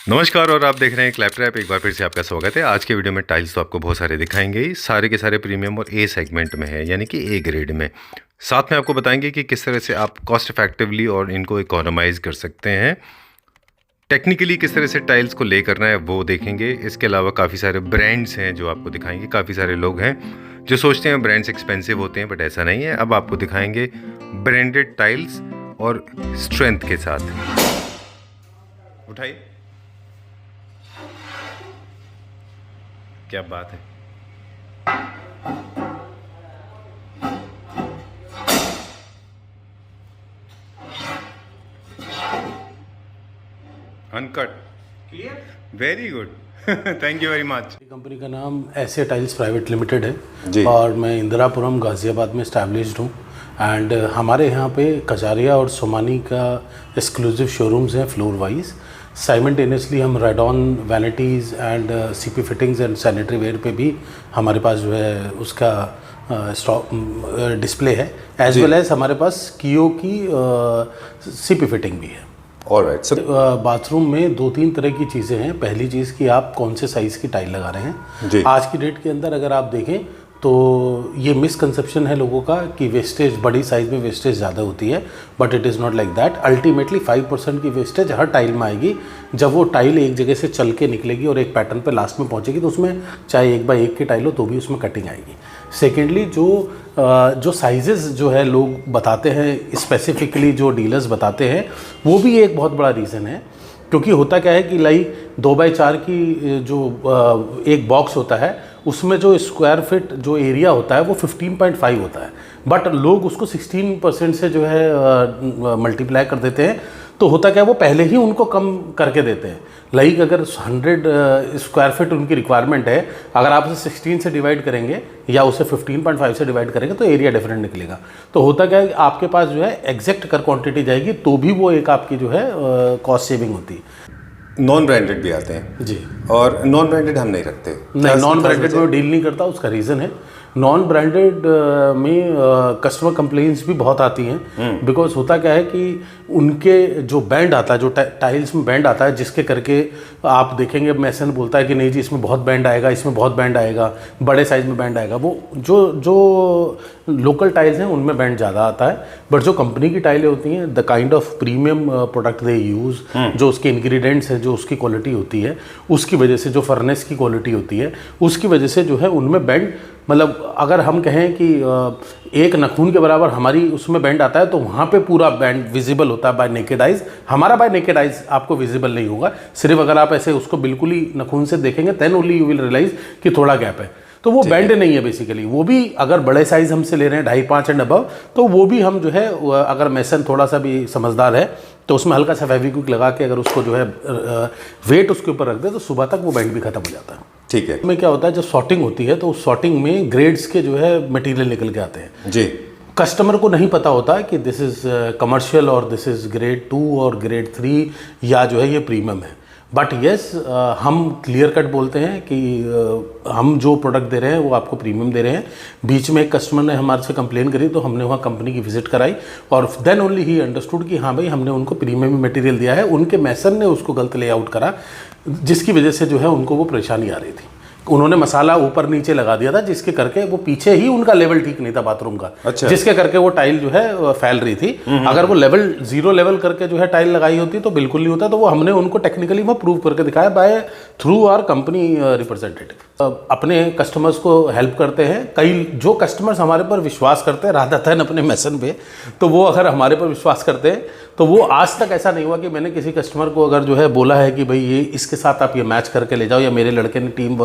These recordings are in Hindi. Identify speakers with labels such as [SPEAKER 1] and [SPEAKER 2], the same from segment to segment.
[SPEAKER 1] नमस्कार और आप देख रहे हैं क्लैपट्रैप। एक बार फिर से आपका स्वागत है। आज के वीडियो में टाइल्स तो आपको बहुत सारे दिखाएंगे ही, सारे के सारे प्रीमियम और ए सेगमेंट में है, यानी कि ए ग्रेड में। साथ में आपको बताएंगे कि किस तरह से आप कॉस्ट इफेक्टिवली और इनको इकोनोमाइज़ कर सकते हैं। टेक्निकली किस तरह से टाइल्स को ले करना है वो देखेंगे। इसके अलावा काफ़ी सारे ब्रांड्स हैं जो आपको दिखाएंगे। काफ़ी सारे लोग हैं जो सोचते हैं ब्रांड्स एक्सपेंसिव होते हैं, बट ऐसा नहीं है। अब आपको दिखाएंगे ब्रांडेड टाइल्स और स्ट्रेंथ के साथ। उठाइए, क्या बात है। Uncut, clear, very good. Thank you very much.
[SPEAKER 2] Company का नाम एसए टाइल्स प्राइवेट लिमिटेड है
[SPEAKER 1] जी।
[SPEAKER 2] और मैं इंदिरापुरम गाज़ियाबाद में इस्टेब्लिश्ड हूँ। एंड हमारे यहाँ पे कचारिया और सोमानी का एक्सक्लूसिव शोरूम्स हैं फ्लोर वाइज। साइमल्टेनियसली हम radon vanities and CP fittings and sanitary ware पे भी हमारे पास जो है उसका स्टॉक डिस्प्ले है, एज वेल एज हमारे पास कियो की सीपी फिटिंग भी है।
[SPEAKER 1] Alright sir.
[SPEAKER 2] बाथरूम में दो तीन तरह की चीज़ें हैं। पहली चीज़ कि आप कौन से साइज़ की टाइल लगा रहे हैं
[SPEAKER 1] जी।
[SPEAKER 2] आज की डेट के अंदर अगर आप देखें तो ये मिसकंसेप्शन है लोगों का कि वेस्टेज बड़ी साइज़ में वेस्टेज ज़्यादा होती है, but it is not like that. Ultimately 5% की वेस्टेज हर टाइल में आएगी। जब वो टाइल एक जगह से चल के निकलेगी और एक पैटर्न पे लास्ट में पहुंचेगी तो उसमें चाहे 1x1 की टाइल हो तो भी उसमें कटिंग आएगी। सेकेंडली जो साइजेस जो है लोग बताते हैं, स्पेसिफिकली जो डीलर्स बताते हैं, वो भी एक बहुत बड़ा रीज़न है। क्योंकि होता क्या है कि लाइक 2x4 की जो एक बॉक्स होता है उसमें जो स्क्वायर फिट जो एरिया होता है वो 15.5 होता है, बट लोग उसको 16% से जो है मल्टीप्लाई कर देते हैं। तो होता क्या है, वो पहले ही उनको कम करके देते हैं। लाइक अगर 100 स्क्वायर फिट उनकी रिक्वायरमेंट है, अगर आप उसे 16 से डिवाइड करेंगे या उसे 15.5 से डिवाइड करेंगे तो एरिया डिफरेंट निकलेगा। तो होता क्या है, आपके पास जो है एग्जैक्ट कर क्वांटिटी जाएगी तो भी वो एक आपकी जो है कॉस्ट सेविंग होती है।
[SPEAKER 1] नॉन ब्रांडेड भी आते हैं
[SPEAKER 2] जी,
[SPEAKER 1] और नॉन ब्रांडेड हम नहीं रखते।
[SPEAKER 2] नहीं, नॉन ब्रांडेड में डील नहीं करता। उसका रीज़न है नॉन ब्रांडेड में कस्टमर कंप्लेंट्स भी बहुत आती हैं। बिकॉज होता क्या है कि उनके जो बैंड आता है, जो टाइल्स में बैंड आता है, जिसके करके आप देखेंगे मैसन बोलता है कि नहीं जी इसमें बहुत बैंड आएगा, इसमें बहुत बैंड आएगा, बड़े साइज में बैंड आएगा। वो जो लोकल टाइल्स हैं उनमें बैंड ज़्यादा आता है, बट जो कंपनी की टाइलें होती हैं, the kind of premium product they use, जो उसके इंग्रेडिएंट्स हैं, जो उसकी क्वालिटी होती है, उसकी वजह से जो फर्नेस की क्वालिटी होती है उसकी वजह से जो है उनमें बैंड, मतलब अगर हम कहें कि एक नाखून के बराबर हमारी उसमें बैंड आता है तो वहाँ पे पूरा बैंड विजिबल होता है बाय नेकेड आइज। हमारा बाय नेकेड आइज आपको विजिबल नहीं होगा, सिर्फ अगर आप ऐसे उसको बिल्कुल ही नाखून से देखेंगे then only you will realise कि थोड़ा गैप है। तो वो बैंड नहीं है बेसिकली। वो भी अगर बड़े साइज हमसे ले रहे हैं 2.5-5 एंड अबव, तो वो भी हम जो है अगर मेसन थोड़ा सा भी समझदार है तो उसमें हल्का सा फेविक्विक लगा के अगर उसको जो है वेट उसके ऊपर रख दे तो सुबह तक वो बैंड भी खत्म हो जाता है।
[SPEAKER 1] ठीक है।
[SPEAKER 2] में क्या होता है, जब सॉर्टिंग होती है तो उस सॉर्टिंग में ग्रेड्स के जो है मटेरियल निकल के आते हैं
[SPEAKER 1] जी।
[SPEAKER 2] कस्टमर को नहीं पता होता कि दिस इज़ कमर्शियल और दिस इज़ ग्रेड 2 और ग्रेड 3 या जो है ये प्रीमियम है। बट येस, हम क्लियर कट बोलते हैं कि हम जो प्रोडक्ट दे रहे हैं वो आपको प्रीमियम दे रहे हैं। बीच में एक कस्टमर ने हमारे से कंप्लेन करी तो हमने वहाँ कंपनी की विजिट कराई और देन ओनली ही अंडरस्टूड कि हाँ भाई हमने उनको प्रीमियम मटेरियल दिया है। उनके मैसन ने उसको गलत लेआउट करा, जिसकी वजह से जो है उनको वो परेशानी आ रही थी। उन्होंने मसाला ऊपर नीचे लगा दिया था जिसके करके वो पीछे ही उनका लेवल ठीक नहीं था बाथरूम का। अच्छा। जिसके करके वो टाइल जो है फैल रही थी। अगर वो लेवल 0 लेवल करके जो है टाइल लगाई होती तो बिल्कुल नहीं होता। तो वो हमने उनको टेक्निकली वो प्रूव करके दिखाया by through our company representative. अपने कस्टमर्स को हेल्प करते हैं। कई जो कस्टमर्स हमारे पर विश्वास करते हैं रादर अपने मैसन पे, तो वो अगर हमारे पर विश्वास करते हैं तो वो आज तक ऐसा नहीं हुआ कि मैंने किसी कस्टमर को अगर जो है बोला है कि भाई ये इसके साथ आप ये मैच करके ले जाओ, या मेरे लड़के ने टीम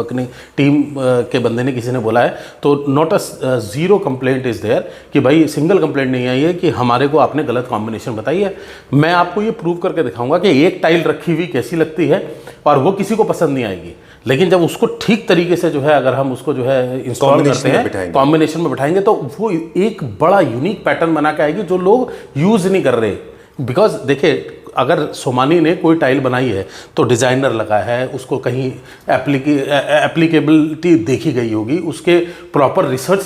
[SPEAKER 2] के बंदे ने किसी ने बोला है, तो not a zero complaint is there कि भाई सिंगल कंप्लेंट नहीं आई है कि हमारे को आपने गलत कॉम्बिनेशन बताई है। मैं आपको ये प्रूव करके दिखाऊंगा कि एक टाइल रखी हुई कैसी लगती है और वो किसी को पसंद नहीं आएगी, लेकिन जब उसको ठीक तरीके से जो है अगर हम उसको जो है इंस्टॉल करते हैं, कॉम्बिनेशन में बिठाएंगे तो वो एक बड़ा यूनिक पैटर्न बना के आएगी जो लोग यूज़ नहीं कर रहे। बिकॉज देखिए, अगर सोमानी ने कोई टाइल बनाई है तो डिज़ाइनर लगा है, उसको कहीं एप्लीकेबिलिटी देखी गई होगी, उसके प्रॉपर रिसर्च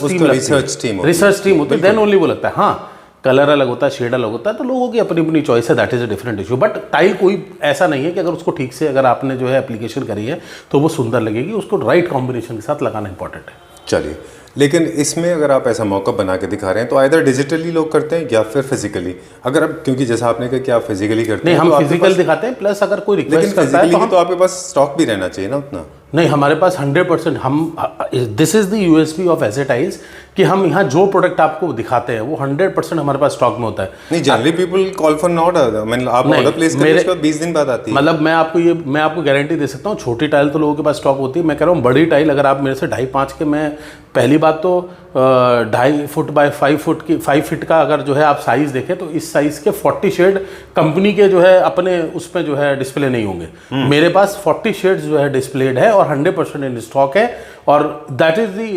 [SPEAKER 2] टीम होती है, देन ओनली वो लगता है। हाँ, कलर अलग होता है, शेड अलग होता है, तो लोगों की अपनी अपनी चॉइस है, that is a different issue. But tile कोई ऐसा नहीं है कि अगर उसको ठीक से अगर आपने जो है एप्लीकेशन करी है तो वो सुंदर लगेगी, उसको राइट कॉम्बिनेशन के साथ लगाना इंपॉर्टेंट है।
[SPEAKER 1] चलिए, लेकिन इसमें अगर आप ऐसा मॉकअप बना के दिखा रहे हैं तो आइदर डिजिटली लोग करते हैं या फिर फिजिकली। अगर आप, क्योंकि जैसा आपने कहा कि आप फिजिकली करते
[SPEAKER 2] नहीं,
[SPEAKER 1] हैं,
[SPEAKER 2] हम
[SPEAKER 1] तो आपके
[SPEAKER 2] फिजिकल दिखाते हैं, प्लस अगर कोई
[SPEAKER 1] लेकिन
[SPEAKER 2] रिक्वेस्ट करता है
[SPEAKER 1] फिजिकली
[SPEAKER 2] तो
[SPEAKER 1] तो आपके पास स्टॉक भी रहना चाहिए ना उतना।
[SPEAKER 2] नहीं, हमारे पास 100% हम this is the USP of ऐसे टाइल्स कि हम यहाँ जो प्रोडक्ट आपको दिखाते हैं वो 100% हमारे पास स्टॉक में होता है।
[SPEAKER 1] नहीं, generally people call for not, मतलब आप ऑर्डर प्लेस करें उसके बाद 20 दिन बाद आती है।
[SPEAKER 2] मतलब मैं आपको गारंटी दे सकता हूँ, छोटी टाइल तो लोगों के पास स्टॉक होती है। मैं कह रहा हूँ बड़ी टाइल अगर आप मेरे से 2.5-5 के, मैं पहली बात तो 2.5 फुट बाय 5 फीट का अगर जो है आप साइज़ देखें तो इस साइज़ के 40 शेड कंपनी के जो है अपने उसमें जो है डिस्प्ले नहीं होंगे। मेरे पास 40 शेड्स जो है डिस्प्लेड है और 100% इन स्टॉक है। और दैट इज़ दी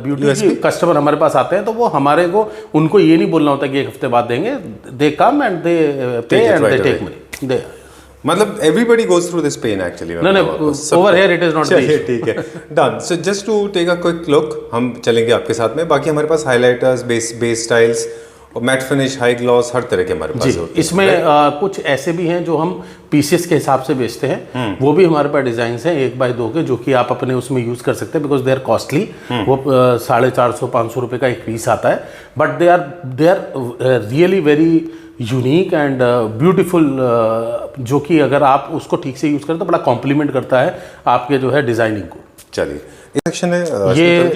[SPEAKER 2] ब्यूटी की कस्टमर हमारे पास आते हैं तो वो हमारे को, उनको ये नहीं बोलना होता कि 1 हफ्ते बाद देंगे, दे कम and they pay and they take money they.
[SPEAKER 1] मतलब everybody goes through this pain actually.
[SPEAKER 2] No, over here it is not the issue.
[SPEAKER 1] ठीक है, done. So just to take a quick look, हम चलेंगे आपके साथ में। बाकी हमारे पास हाइलाइटर्स, बेस स्टाइल्स और मैट फिनिश, हाई ग्लॉस, हर तरह के हमारे पास होते हैं।
[SPEAKER 2] इसमें कुछ ऐसे भी हैं जो हम पीसेस के हिसाब से बेचते हैं, वो भी हमारे पास डिजाइन हैं 1x2 के, जो कि आप अपने उसमें यूज कर सकते हैं, बिकॉज दे आर कॉस्टली। वो 450-500 रुपये का एक पीस आता है, but they are really very unique and beautiful, जो कि अगर आप उसको ठीक से यूज़ करें तो बड़ा कॉम्प्लीमेंट करता है आपके जो है डिज़ाइनिंग को।
[SPEAKER 1] चलिए, ये सेक्शन है,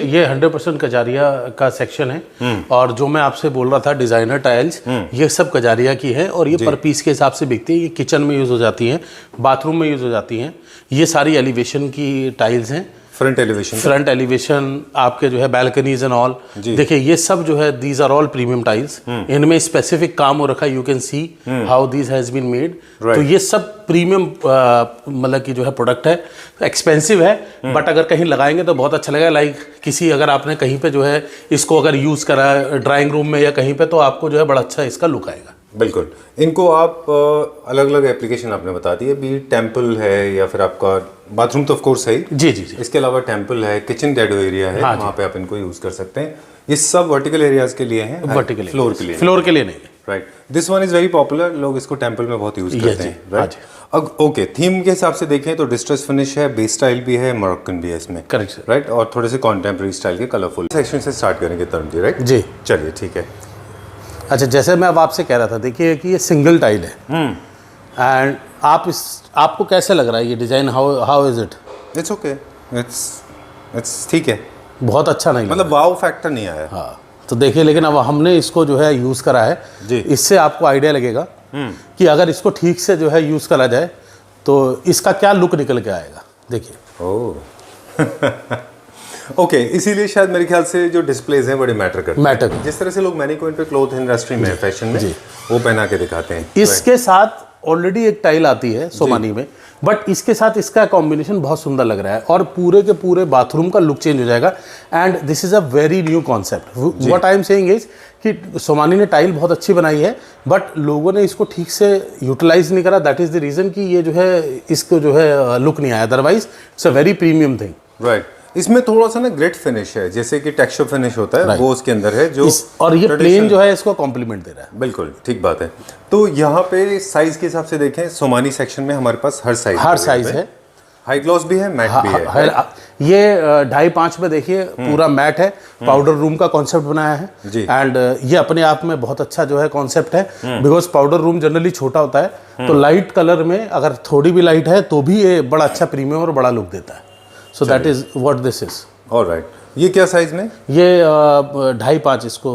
[SPEAKER 2] ये 100% कजारिया का सेक्शन है। और जो मैं आपसे बोल रहा था डिज़ाइनर टाइल्स, ये सब कजारिया की है और ये पर पीस के हिसाब से बिकती है। ये किचन में यूज़ हो जाती हैं, बाथरूम में यूज़ हो जाती हैं। ये सारी एलिवेशन की टाइल्स हैं, फ्रंट एलिवेशन आपके जो है बैल्कनीज एंड ऑल। देखिए ये सब जो है these are all premium tiles, इनमें स्पेसिफिक काम हो रखा है, you can see how these has been made. तो ये सब प्रीमियम मतलब कि जो है प्रोडक्ट है, एक्सपेंसिव है, बट अगर कहीं लगाएंगे तो बहुत अच्छा लगेगा। लाइक किसी, अगर आपने कहीं पे जो है इसको अगर यूज़ करा ड्राइंग रूम में या कहीं पे, तो आपको जो है बड़ा अच्छा इसका लुक आएगा।
[SPEAKER 1] बिल्कुल। इनको आप अलग अलग एप्लीकेशन आपने बता दी है, भी टेम्पल है या फिर आपका बाथरूम तो ऑफ कोर्स है ही।
[SPEAKER 2] जी।
[SPEAKER 1] इसके अलावा टेम्पल है, किचन डैडो एरिया है, वहाँ पे आप इनको यूज कर सकते हैं। ये सब वर्टिकल एरियाज के लिए हैं,
[SPEAKER 2] वर्टिकल
[SPEAKER 1] फ्लोर के लिए
[SPEAKER 2] नहीं।
[SPEAKER 1] Right, this one is very popular, लोग इसको टेम्पल में बहुत यूज करते हैं। राइट, अब ओके, थीम के हिसाब से देखें तो डिस्ट्रेस फिनिश है, बेस स्टाइल भी है, मोरक्कन भी है इसमें।
[SPEAKER 2] Correct sir.
[SPEAKER 1] राइट, और थोड़े से कॉन्टेम्प्रेरी स्टाइल के कलरफुल सेक्शन से स्टार्ट करेंगे तरुण जी। राइट
[SPEAKER 2] जी,
[SPEAKER 1] चलिए ठीक है।
[SPEAKER 2] अच्छा, जैसे मैं अब आपसे कह रहा था, देखिए कि ये सिंगल टाइल है एंड आपको कैसे लग रहा है ये design, how is it?
[SPEAKER 1] It's okay, it's ठीक है,
[SPEAKER 2] बहुत अच्छा नहीं
[SPEAKER 1] मतलब वाव फैक्टर नहीं आया।
[SPEAKER 2] हाँ, तो देखिए, लेकिन अब हमने इसको जो है यूज़ करा है
[SPEAKER 1] जी,
[SPEAKER 2] इससे आपको आइडिया लगेगा कि अगर इसको ठीक से जो है यूज़ करा जाए तो इसका क्या लुक निकल के आएगा। देखिए
[SPEAKER 1] ओह ओके, इसीलिए शायद मेरे ख्याल से जो डिस्प्लेज हैं बड़े मैटर करते हैं। जिस तरह से लोग मैनीक्विन पे क्लॉथ इंडस्ट्री में, फैशन में वो पहना के दिखाते हैं।
[SPEAKER 2] इसके साथ ऑलरेडी एक टाइल आती है सोमानी में, बट इसके साथ इसका कॉम्बिनेशन बहुत सुंदर लग रहा है और पूरे के पूरे बाथरूम का लुक चेंज हो जाएगा। And this is a very new concept. What I am saying is कि सोमानी ने टाइल बहुत अच्छी बनाई है, बट लोगों ने इसको ठीक से यूटिलाइज नहीं करा। दैट इज़ द रीज़न कि ये जो है इसको जो है लुक नहीं आया। Otherwise it's a very premium thing.
[SPEAKER 1] Right, इसमें थोड़ा सा ना ग्रेट फिनिश है, जैसे कि टेक्सचर फिनिश होता है, वो उसके अंदर है जो
[SPEAKER 2] और ये प्लेन जो है इसको कॉम्प्लीमेंट दे रहा है।
[SPEAKER 1] बिल्कुल ठीक बात है। तो यहाँ पे साइज के हिसाब से देखें, सोमानी सेक्शन में हमारे पास हर साइज है। हाई ग्लॉस भी है, मैट भी है।
[SPEAKER 2] ये 2.5-5 में देखिए पूरा मैट है, पाउडर रूम का कॉन्सेप्ट बनाया है। एंड ये अपने आप में बहुत अच्छा जो है कॉन्सेप्ट है, बिकॉज पाउडर रूम जनरली छोटा होता है, तो लाइट कलर में अगर थोड़ी भी लाइट है तो भी ये बड़ा अच्छा प्रीमियम और बड़ा लुक देता है। So that is what this is.
[SPEAKER 1] Alright, ये क्या साइज में?
[SPEAKER 2] ये 2.5-5, इसको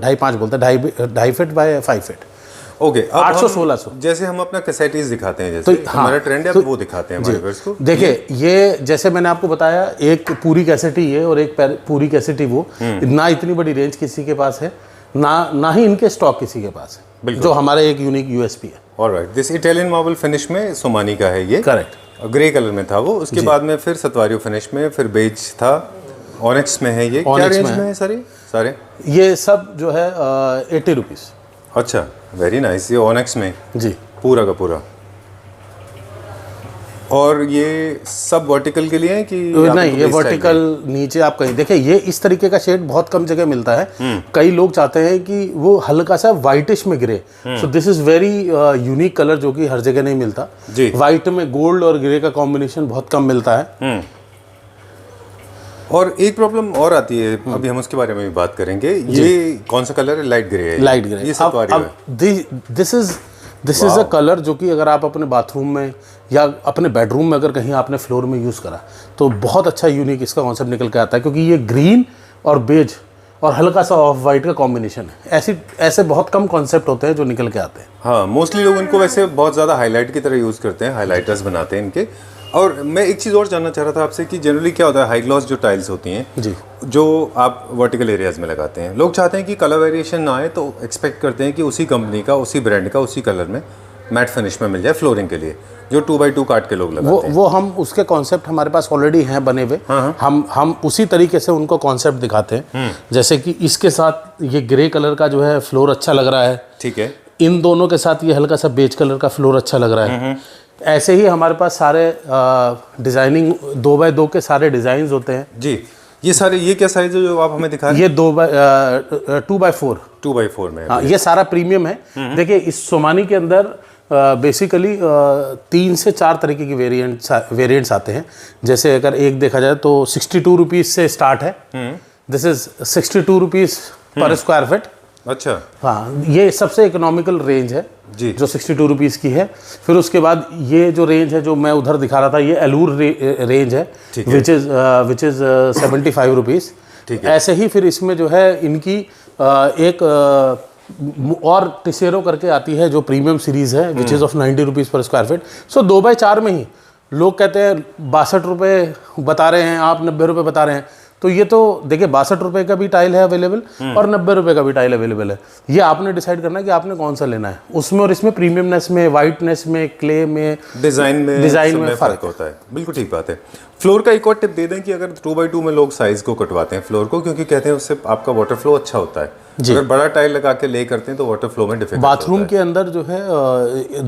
[SPEAKER 2] 2.5 बोलते हैं, 2.5 फीट बाय 5 फीट।
[SPEAKER 1] ओके,
[SPEAKER 2] 800-1600।
[SPEAKER 1] जैसे हम अपना कैसेटीज दिखाते हैं, जैसे तो हमारा ट्रेंड है, वो दिखाते हैं हमारे व्यूअर्स को।
[SPEAKER 2] देखिए ये जैसे मैंने आपको बताया, एक पूरी कैसेटी ये और एक पूरी कैसेटी वो, ना इतनी बड़ी रेंज किसी के पास है, ना ही इनके स्टॉक किसी के पास है, जो हमारे एक यूनिक यूएसपी है।
[SPEAKER 1] Alright, this Italian marble finish में सोमानी का है ये।
[SPEAKER 2] करेक्ट,
[SPEAKER 1] ग्रे कलर में था वो, उसके बाद में फिर सतवारियो फिनिश में, फिर बेज था, ऑनिक्स में है। ये क्या रेंज में है सारे? ये
[SPEAKER 2] सब जो है 80 रुपीज़।
[SPEAKER 1] अच्छा, वेरी नाइस। ये ऑनिक्स में
[SPEAKER 2] जी,
[SPEAKER 1] पूरा का पूरा। और ये सब वर्टिकल के लिए है कि
[SPEAKER 2] नहीं, ये वर्टिकल नीचे आप कहीं देखिए, ये इस तरीके का शेड बहुत कम जगह मिलता है। कई लोग चाहते हैं कि वो हल्का सा वाइटिश में grey, so this is very unique colour जो कि हर जगह नहीं मिलता। वाइट में गोल्ड और ग्रे का कॉम्बिनेशन बहुत कम मिलता है। और एक प्रॉब्लम और आती है, अभी हम उसके बारे में भी बात करेंगे। ये कौन सा कलर है? लाइट ग्रे है। Light grey. ये सतवारी है। दिस इज अ कलर जो कि अगर आप अपने बाथरूम में या अपने बेडरूम में अगर कहीं आपने फ्लोर में यूज़ करा तो बहुत अच्छा यूनिक इसका कॉन्सेप्ट निकल के आता है, क्योंकि ये ग्रीन और बेज और हल्का सा ऑफ वाइट का कॉम्बिनेशन है। ऐसे बहुत कम कॉन्सेप्ट होते हैं जो निकल के आते हैं। हाँ, मोस्टली लोग इनको वैसे बहुत ज़्यादा हाईलाइट की तरह यूज़ करते हैं, हाईलाइटर्स बनाते हैं इनके। और मैं एक चीज़ और जानना चाह रहा था आपसे कि जनरली क्या होता है, हाई ग्लॉस जो टाइल्स होती हैं जी, जो आप वर्टिकल एरियाज़ में लगाते हैं, लोग चाहते हैं कि कलर वेरिएशन ना आए, तो एक्सपेक्ट करते हैं कि उसी कंपनी का, उसी ब्रांड का, उसी कलर में मैट फिनिश में मिल जाए फ्लोरिंग के लिए, जो 2x2 काट के लोग लगाते हैं। वो हम उसके कॉन्सेप्ट हमारे पास ऑलरेडी हैं बने हुए। हम उसी तरीके से उनको कॉन्सेप्ट दिखाते हैं। जैसे कि इसके साथ ये ग्रे कलर का जो है फ्लोर अच्छा लग रहा है, ठीक है। इन दोनों के साथ ये हल्का सा बेज कलर का फ्लोर अच्छा लग रहा है। ऐसे ही हमारे पास सारे डिजाइनिंग 2x2 के सारे डिजाइन होते हैं जी। ये सारे, ये क्या साइज है जो आप हमें दिखा रहे हैं? ये 2x4 में। हाँ, ये सारा प्रीमियम है। देखिए, इस सोमानी के अंदर बेसिकली 3 से 4 तरीके की वेरिएंट्स आते हैं। जैसे अगर एक देखा जाए तो 62 रुपीज़ से स्टार्ट है। दिस इज 62 रुपीज़ पर स्क्वायर फीट। अच्छा, हाँ, ये सबसे इकोनॉमिकल रेंज है जी, जो 62 रुपीज़ की है। फिर उसके बाद ये जो रेंज है जो मैं उधर दिखा रहा था, ये एलूर रेंज है, विच इज़ 75 रुपीज़। ऐसे ही फिर इसमें जो है इनकी एक और टिसेरो करके आती है जो प्रीमियम सीरीज़ है, विच इज़ ऑफ 90 रुपीज़ पर स्क्वायर फीट। सो 2x4 में ही लोग कहते हैं 62 रुपये बता रहे हैं आप, 90 रुपये बता रहे हैं। तो ये तो देखिए 62 रुपये का भी टाइल है अवेलेबल और 90 रुपये का भी टाइल अवेलेबल है। ये आपने डिसाइड करना है कि आपने कौन सा लेना है। उसमें और इसमें प्रीमियमनेस में, वाइटनेस में, क्ले में, डिज़ाइन में फ़र्क होता है। बिल्कुल ठीक बात है। फ्लोर का एक और टिप दे दें कि अगर 2x2 में लोग साइज़ को कटवाते हैं फ्लोर को, क्योंकि कहते हैं उससे आपका वाटर फ्लो अच्छा होता है। अगर बड़ा टाइल लगा के ले करते हैं तो वाटर फ्लो में डिफिकल्ट होता है। बाथरूम के अंदर जो है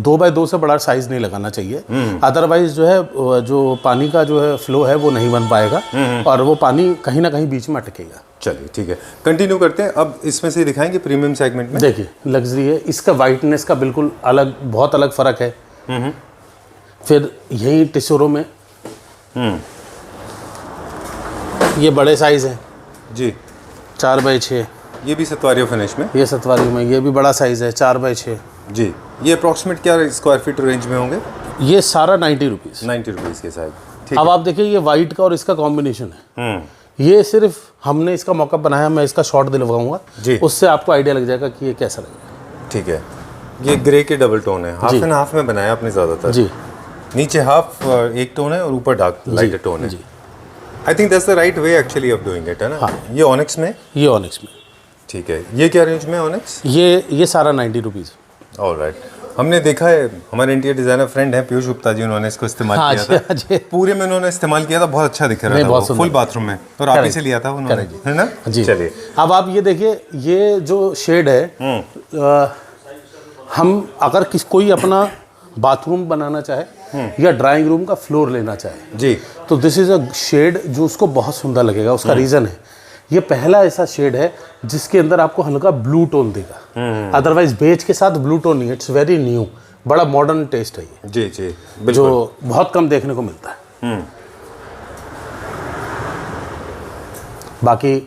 [SPEAKER 2] 2x2 से बड़ा साइज नहीं लगाना चाहिए, अदरवाइज जो है जो पानी का जो है फ्लो है वो नहीं बन पाएगा और वो पानी कहीं ना कहीं बीच में अटकेगा। चलिए ठीक है, कंटिन्यू करते हैं। अब इसमें से दिखाएंगे प्रीमियम सेगमेंट में। देखिए, लग्जरी है, इसका वाइटनेस का बिल्कुल अलग, बहुत अलग फ़र्क है। फिर यही टिसोरो में ये बड़े साइज़ हैं जी, 4x6। ये भी सतवारी फिनिश में, ये सतवारी में, ये भी बड़ा साइज़ है 4x6 जी। ये अप्रॉक्सीमेट क्या स्क्वायर फीट रेंज में होंगे? ये सारा 90 रुपीज़, 90 रुपीज़ के साइज। अब आप देखिए, ये वाइट का और इसका कॉम्बिनेशन है। ये सिर्फ हमने इसका मॉकअप बनाया, मैं इसका शॉट दिलवाऊंगा जी, उससे आपको आइडिया लग जाएगा कि ये कैसा लगेगा। ठीक है, ये ग्रे के डबल टोन है, हाफ एंड हाफ में बनाया आपने ज़्यादातर जी। नीचे हाफ एक टोन है और ऊपर डार्क लाइटर टोन है जी। I think that's the right way actually of doing it, है ना? हाँ। ये ऑनिक्स में, ये ऑनिक्स में। ठीक है, ये क्या रेंज में ऑनिक्स? ये सारा 90 रुपीज़। ऑलराइट, हमने देखा है, हमारे इंटीरियर डिजाइनर फ्रेंड है पीयूष गुप्ता जी, उन्होंने इसको इस्तेमाल किया था पूरे में, उन्होंने इस्तेमाल किया था, बहुत अच्छा दिख रहा था, फुल बाथरूम में, और आप ही से लिया था उन्होंने, है ना जी? चलिए, अब आप ये देखिए, ये जो शेड है, हम अगर कोई अपना बाथरूम बनाना चाहे या ड्राइंग रूम का फ्लोर लेना चाहे जी, तो दिस इज़ अ शेड जो उसको बहुत सुंदर लगेगा। उसका रीज़न है, ये पहला ऐसा शेड है जिसके अंदर आपको हल्का ब्लू टोन देगा। अदरवाइज बेज के साथ ब्लू टोन नहीं, इट्स वेरी न्यू, बड़ा मॉडर्न टेस्ट है ये जी जी, जो बहुत कम देखने को मिलता है। बाकी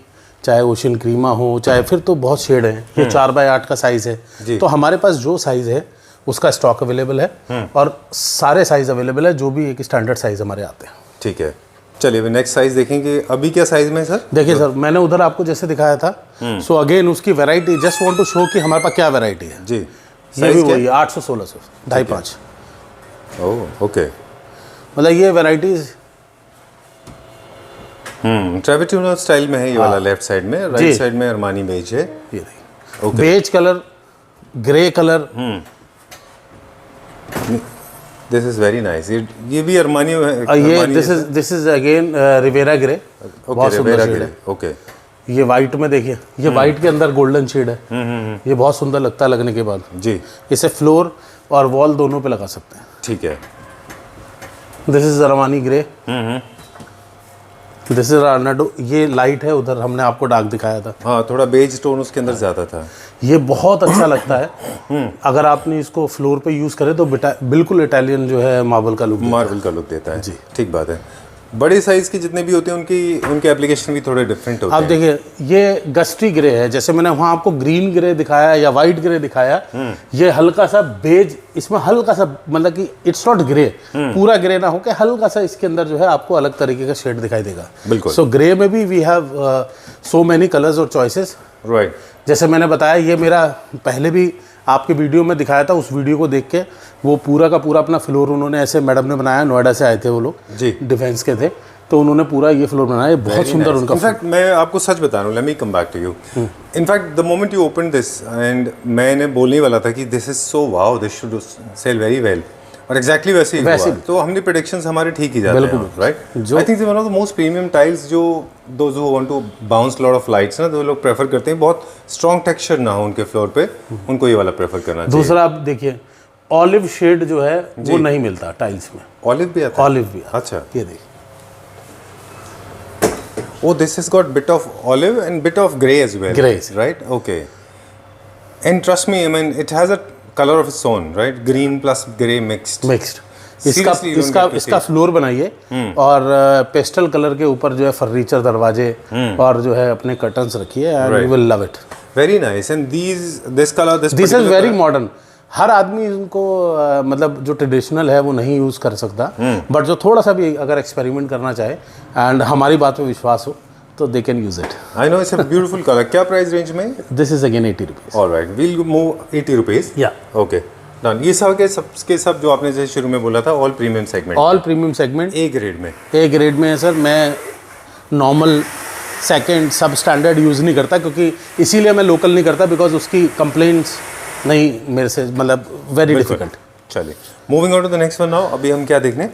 [SPEAKER 2] चाहे ओशियन क्रीमा हो, चाहे फिर तो बहुत शेड हैं। ये 4x8 का साइज़ है, तो हमारे पास जो साइज़ है उसका स्टॉक अवेलेबल है और सारे साइज़ अवेलेबल है, जो भी एक स्टैंडर्ड साइज़ हमारे आते हैं। ठीक है, चलिए नेक्स्ट साइज देखेंगे। अभी क्या साइज में सर? देखिए सर, मैंने उधर आपको जैसे दिखाया था, सो अगेन उसकी variety, just want to show कि हमारे पास क्या वैरायटी है जी। ये भी वही 800 1600 2.5 ओह ओके, मतलब ये वैरायटीज ट्रेविट्यूनो स्टाइल में है। ये वाला लेफ्ट साइड में, राइट साइड में अरमानी बेज है। ये देखिए, beige colour, grey colour, this is very nice. ये भी अरमानी है। ये this is again Riviera grey, बहुत सुंदर शेड है। ओके, ये वाइट में देखिए, ये वाइट के अंदर गोल्डन शेड है। ये बहुत सुंदर लगता है लगने के बाद जी। इसे फ्लोर और वॉल दोनों पे लगा सकते हैं। ठीक है, this is Armani grey, this is Arnado. ये लाइट है, उधर हमने आपको डार्क दिखाया था।
[SPEAKER 1] हाँ, थोड़ा बेज टोन उसके अंदर ज़्यादा था।
[SPEAKER 2] ये बहुत अच्छा लगता है। अगर आपने इसको फ्लोर पे यूज़ करे तो बिल्कुल इटालियन जो है मार्बल का लुक
[SPEAKER 1] देता है।
[SPEAKER 2] जी,
[SPEAKER 1] ठीक बात है। बड़े साइज़ के जितने भी होते हैं उनके एप्लीकेशन भी थोड़े डिफरेंट होते हैं।
[SPEAKER 2] आप देखिए, ये गस्टी ग्रे है, जैसे मैंने वहाँ आपको ग्रीन ग्रे दिखाया या वाइट ग्रे दिखाया, ये हल्का सा बेज, इसमें हल्का सा, मतलब कि इट्स नॉट ग्रे, पूरा ग्रे ना होकर हल्का सा इसके अंदर जो है आपको अलग तरीके का शेड दिखाई देगा।
[SPEAKER 1] बिल्कुल।
[SPEAKER 2] सो ग्रे में भी we have so many colours और चॉइसेस।
[SPEAKER 1] राइट।
[SPEAKER 2] जैसे मैंने बताया, ये मेरा पहले भी आपके वीडियो में दिखाया था, उस वीडियो को देख के वो पूरा का पूरा अपना फ्लोर उन्होंने ऐसे, मैडम ने बनाया, नोएडा से आए थे वो लोग
[SPEAKER 1] जी,
[SPEAKER 2] डिफेंस के थे, तो उन्होंने पूरा ये फ्लोर बनाया, बहुत सुंदर उनका।
[SPEAKER 1] इनफैक्ट मैं आपको सच बता रहा हूँ, let me come back to you. In fact the moment you open this and मैंने बोलने वाला था कि this is so wow, this should sell very well, और एग्जैक्टली वैसे ही हुआ। तो हमने प्रेडिक्शंस हमारे ठीक ही जाते हैं, right. I think one of the most premium tiles जो those who want to bounce lot of lights ना, तो लोग प्रेफर करते हैं बहुत स्ट्रॉन्ग टेक्सचर ना हो उनके फ्लोर पे, उनको ये वाला प्रेफर करना चाहिए।
[SPEAKER 2] दूसरा आप देखिए, ऑलिव शेड जो है वो नहीं मिलता टाइल्स में।
[SPEAKER 1] ऑलिव भी आता है?
[SPEAKER 2] ऑलिव भी आता है।
[SPEAKER 1] अच्छा,
[SPEAKER 2] ये देखिए,
[SPEAKER 1] oh, this has got bit of olive and bit of grey as well.
[SPEAKER 2] Grey,
[SPEAKER 1] right? Okay. And trust me, I mean, it has a color of its own, right? Green plus grey mixed.
[SPEAKER 2] इसका फ्लोर बनाइए और पेस्टल कलर के ऊपर जो है फर्नीचर, दरवाजे और जो है अपने कर्टन्स रखिए, and you will love it.
[SPEAKER 1] Very nice. And this colour, this
[SPEAKER 2] is very modern. हर आदमी इनको मतलब जो ट्रेडिशनल है वो नहीं यूज़ कर सकता, बट जो थोड़ा सा भी अगर एक्सपेरिमेंट करना चाहे एंड हमारी बात पे विश्वास हो तो they can use it.
[SPEAKER 1] I know, it's a beautiful colour. क्या प्राइस रेंज में?
[SPEAKER 2] This is again 80 rupees.
[SPEAKER 1] Alright, we'll move 80 rupees.
[SPEAKER 2] या
[SPEAKER 1] ओके डन। ये सबके सब जो आपने जैसे शुरू में बोला था, all premium segment.
[SPEAKER 2] All premium segment
[SPEAKER 1] A grade में।
[SPEAKER 2] ए ग्रेड में है सर। मैं नॉर्मल, सेकंड, सब स्टैंडर्ड यूज़ नहीं करता, क्योंकि इसीलिए मैं लोकल नहीं करता, बिकॉज उसकी कंप्लेंट्स नहीं मेरे से, मतलब वेरी डिफिकल्ट।
[SPEAKER 1] चलिए, moving on to the next one now. अभी हम क्या देखने?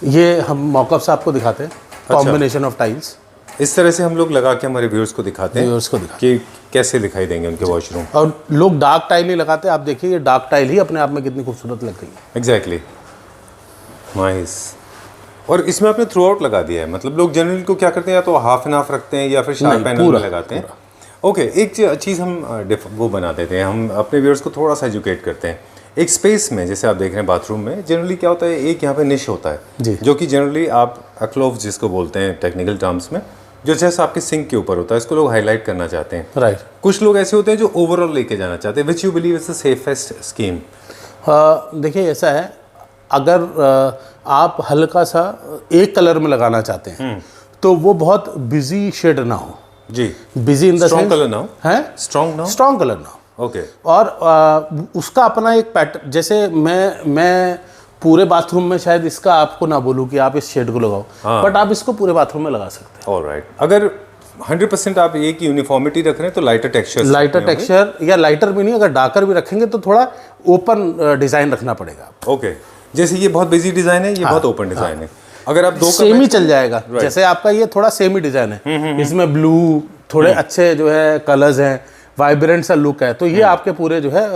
[SPEAKER 2] ये हम मॉकअप्स आपको दिखाते हैं, कॉम्बिनेशन ऑफ टाइल्स।
[SPEAKER 1] इस तरह से हम लोग लगा के हमारे व्यूअर्स को दिखाते हैं,
[SPEAKER 2] व्यूअर्स को दिखाते
[SPEAKER 1] कि कैसे दिखाई देंगे उनके वॉशरूम।
[SPEAKER 2] और लोग डार्क टाइल ही लगाते हैं। आप देखिए, ये डार्क टाइल ही अपने आप में कितनी खूबसूरत लग रही है।
[SPEAKER 1] Exactly, nice. और इसमें आपने थ्रू आउट लगा दिया है, मतलब लोग जनरली को क्या करते हैं, या तो हाफ एंड हाफ रखते हैं या फिर शार्प पैनल में लगाते हैं। ओके, एक चीज़ हम वो बना देते हैं, हम अपने व्यूअर्स को थोड़ा सा एजुकेट करते हैं। एक स्पेस में, जैसे आप देख रहे हैं बाथरूम में, जनरली क्या होता है, एक यहाँ पे निश होता है जो कि जनरली आप अक्लोव जिसको बोलते हैं टेक्निकल टर्म्स में, जो जैसे आपके सिंक के ऊपर होता है, इसको लोग हाईलाइट करना चाहते हैं।
[SPEAKER 2] राइट।
[SPEAKER 1] कुछ लोग ऐसे होते हैं जो ओवरऑल लेके जाना चाहते हैं, which you believe is the safest scheme?
[SPEAKER 2] देखिए, ऐसा है, अगर आप हल्का सा एक कलर में लगाना चाहते हैं तो वो बहुत बिजी शेड ना हो।
[SPEAKER 1] जी,
[SPEAKER 2] busy in the
[SPEAKER 1] strong colour ना हो।
[SPEAKER 2] है स्ट्रॉन्ग कलर ना हो।
[SPEAKER 1] ओके।
[SPEAKER 2] और उसका अपना एक पैटर्न, जैसे मैं पूरे बाथरूम में शायद इसका आपको ना बोलूँ कि आप इस शेड को लगाओ, बट आप इसको पूरे बाथरूम में लगा सकते हैं।
[SPEAKER 1] ऑलराइट। अगर 100% आप एक यूनिफॉर्मिटी रख रहे हैं तो लाइटर
[SPEAKER 2] टेक्सचर या लाइटर भी नहीं, अगर डार्कर भी रखेंगे तो थोड़ा ओपन डिज़ाइन रखना पड़ेगा।
[SPEAKER 1] ओके, जैसे ये बहुत बिजी डिज़ाइन है, ये बहुत ओपन डिज़ाइन है। अगर आप दो
[SPEAKER 2] सेमी चल जाएगा, जैसे आपका ये थोड़ा सेमी डिज़ाइन है, इसमें ब्लू थोड़े अच्छे जो है कलर्स हैं, वाइब्रेंट सा लुक है, तो ये आपके पूरे जो है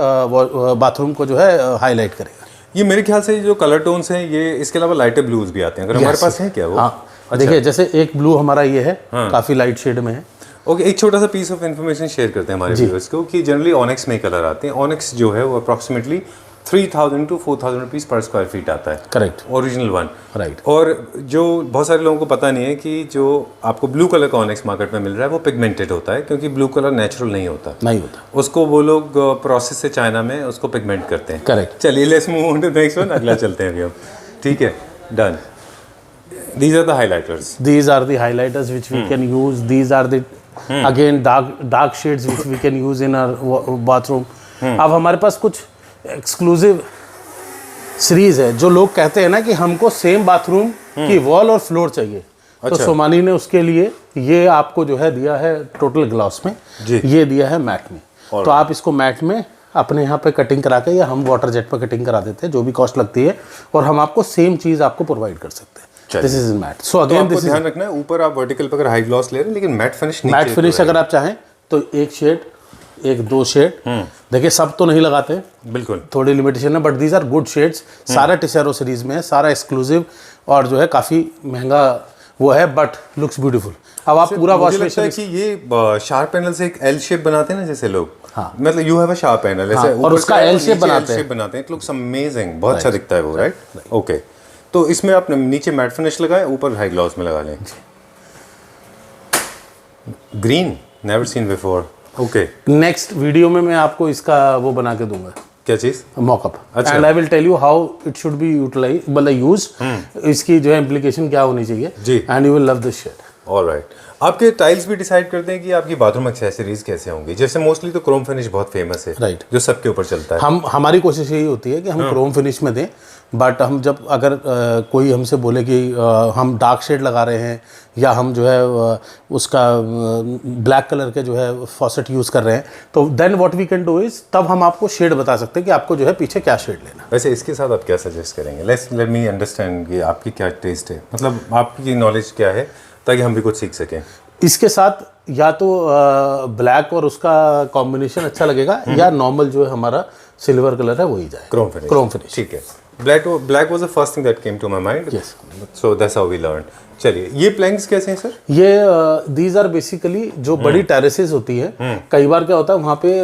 [SPEAKER 2] बाथरूम को जो है हाईलाइट करेगा।
[SPEAKER 1] ये मेरे ख्याल से जो कलर टोन्स हैं, ये इसके अलावा लाइटर ब्लूज भी आते हैं, अगर हमारे पास है क्या वो?
[SPEAKER 2] हाँ, देखिए, जैसे एक ब्लू हमारा ये है, काफ़ी लाइट शेड में है।
[SPEAKER 1] ओके, एक छोटा सा पीस ऑफ इन्फॉर्मेशन शेयर करते हैं हमारे व्यूअर्स को कि जनरली ऑनिक्स में कलर आते हैं। ऑनिक्स जो है वो अप्रॉक्सीमेटली 3000 to 4000 रुपीज़ पर स्क्वायर फीट आता है।
[SPEAKER 2] Correct,
[SPEAKER 1] original one.
[SPEAKER 2] राइट।
[SPEAKER 1] और जो बहुत सारे लोगों को पता नहीं है कि जो आपको ब्लू कलर का ऑनिक्स मार्केट में मिल रहा है वो पिगमेंटेड होता है, क्योंकि ब्लू कलर नेचुरल नहीं होता। उसको वो लोग प्रोसेस से चाइना में उसको पिगमेंट करते हैं।
[SPEAKER 2] करेक्ट।
[SPEAKER 1] चलिए, let's move on to next one. अगला चलते हैं अभी हम। ठीक है, done. These are the highlighters.
[SPEAKER 2] These are the highlighters which we can use. These are the again dark shades which we can use in our bathroom. अब हमारे पास कुछ एक्सक्लूसिव सीरीज है, जो लोग कहते हैं ना कि हमको सेम बाथरूम की वॉल और फ्लोर चाहिए। तो सोमानी ने उसके लिए ये आपको जो है दिया है टोटल ग्लॉस में, ये दिया है मैट में। तो आप इसको मैट में अपने यहाँ पे कटिंग करा के, या हम वाटर जेट पर कटिंग करा देते हैं, जो भी कॉस्ट लगती है, और हम आपको सेम चीज़ आपको प्रोवाइड कर सकते हैं। This is matt. So again this
[SPEAKER 1] ध्यान रखना है, ऊपर आप वर्टिकल पर हाई ग्लॉस ले रहे हैं, लेकिन मैट फिनिश
[SPEAKER 2] अगर आप चाहें तो एक शेड एक दो शेड। देखिए सब तो नहीं लगाते,
[SPEAKER 1] बिल्कुल
[SPEAKER 2] थोड़ी लिमिटेशन है, but these are good shades. सारा टिसेरो सीरीज में है, सारा एक्सक्लूसिव और जो है काफ़ी महंगा वो है, बट लुक्स ब्यूटीफुल। अब आप पूरा वॉश
[SPEAKER 1] मुझे लगता है
[SPEAKER 2] बेसिन
[SPEAKER 1] कि ये शार्प पैनल से एक एल शेप बनाते हैं ना जैसे लोग,
[SPEAKER 2] हाँ।
[SPEAKER 1] मतलब you have a sharp panel ऐसे
[SPEAKER 2] हाँ, और
[SPEAKER 1] ऊपर
[SPEAKER 2] उसका
[SPEAKER 1] से
[SPEAKER 2] L shape बनाते हैं।
[SPEAKER 1] बनाते हैं, इट लुक्स अमेजिंग, बहुत अच्छा दिखता है वो, राइट। ओके, तो इसमें आप नीचे मैट फिनिश लगाएं, ऊपर हाई ग्लॉस में लगा लें। Green, never seen before. Okay,
[SPEAKER 2] next video में मैं आपको इसका वो बना के दूंगा,
[SPEAKER 1] क्या चीज़?
[SPEAKER 2] मॉकअप,
[SPEAKER 1] अच्छा।
[SPEAKER 2] And I will tell you how it should be utilize, मतलब यूज, इसकी जो है इम्प्लीकेशन क्या होनी चाहिए
[SPEAKER 1] जी।
[SPEAKER 2] And you will love this shade.
[SPEAKER 1] Alright, आपके टाइल्स भी डिसाइड करते हैं कि आपकी बाथरूम एक्सेसरीज कैसे होंगी। जैसे मोस्टली तो क्रोम फिनिश बहुत फेमस है,
[SPEAKER 2] राइट,
[SPEAKER 1] जो सबके ऊपर चलता है।
[SPEAKER 2] हमारी कोशिश यही होती है कि हम क्रोम फिनिश में दें, बट हम जब अगर कोई हमसे बोले कि हम डार्क शेड लगा रहे हैं या हम जो है उसका ब्लैक कलर के जो है फॉसेट यूज़ कर रहे हैं, तो then what we can do is, तब हम आपको शेड बता सकते हैं कि आपको जो है पीछे क्या शेड लेना।
[SPEAKER 1] वैसे इसके साथ आप क्या सजेस्ट करेंगे? लेट मी अंडरस्टैंड कि आपकी क्या टेस्ट है, मतलब आपकी नॉलेज क्या है, ताकि हम भी कुछ सीख सकें।
[SPEAKER 2] इसके साथ या तो ब्लैक और उसका कॉम्बिनेशन अच्छा लगेगा, या नॉर्मल जो है हमारा सिल्वर कलर है वही जाए,
[SPEAKER 1] क्रोम फिनिश।
[SPEAKER 2] Chrome finish.
[SPEAKER 1] ठीक है, black was the first thing that came to my mind, so that's how we learn. चलिए, ये प्लैंक्स कैसे हैं सर?
[SPEAKER 2] ये दीज आर बेसिकली जो बड़ी टेरेसेस होती है, कई बार क्या होता है वहाँ पे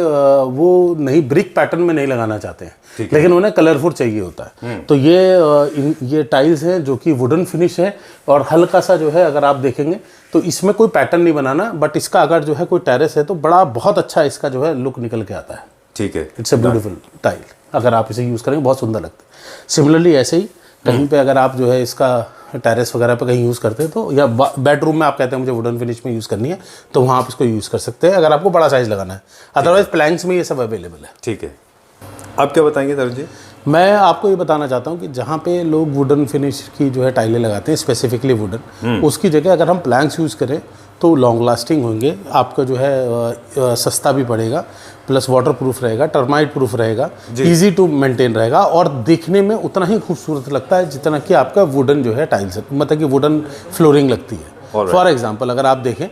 [SPEAKER 2] वो नहीं ब्रिक पैटर्न में नहीं लगाना चाहते हैं, लेकिन उन्हें कलरफुल चाहिए होता है, तो ये टाइल्स हैं जो कि वुडन फिनिश है, और हल्का सा जो है अगर आप देखेंगे तो इसमें कोई पैटर्न नहीं बनाना, बट इसका अगर जो है कोई टेरेस है तो बड़ा बहुत अच्छा इसका जो है लुक निकल के आता है।
[SPEAKER 1] ठीक है,
[SPEAKER 2] इट्स अ ब्यूटीफुल टाइल, अगर आप इसे यूज़ करेंगे बहुत सुंदर लगता है। सिमिलरली ऐसे ही कहीं पे अगर आप जो है इसका टेरेस वगैरह पे कहीं यूज़ करते हैं तो, या बेडरूम में आप कहते हैं मुझे वुडन फिनिश में यूज़ करनी है, तो वहाँ आप इसको यूज़ कर सकते हैं अगर आपको बड़ा साइज़ लगाना है, अदरवाइज प्लैंक्स में ये सब अवेलेबल है।
[SPEAKER 1] ठीक है, आप क्या बताएंगे तरुण जी?
[SPEAKER 2] मैं आपको ये बताना चाहता हूँ कि जहाँ पे लोग वुडन फिनिश की जो है टाइलें लगाते हैं, स्पेसिफिकली वुडन, उसकी जगह अगर हम प्लैंक्स यूज़ करें तो लॉन्ग लास्टिंग होंगे, आपका जो है सस्ता भी पड़ेगा, प्लस वाटर प्रूफ रहेगा, टर्माइट प्रूफ रहेगा, इजी टू मेंटेन रहेगा, और देखने में उतना ही खूबसूरत लगता है जितना कि आपका वुडन जो है टाइल्स, मतलब कि वुडन फ्लोरिंग लगती है। फॉर एग्जांपल अगर आप देखें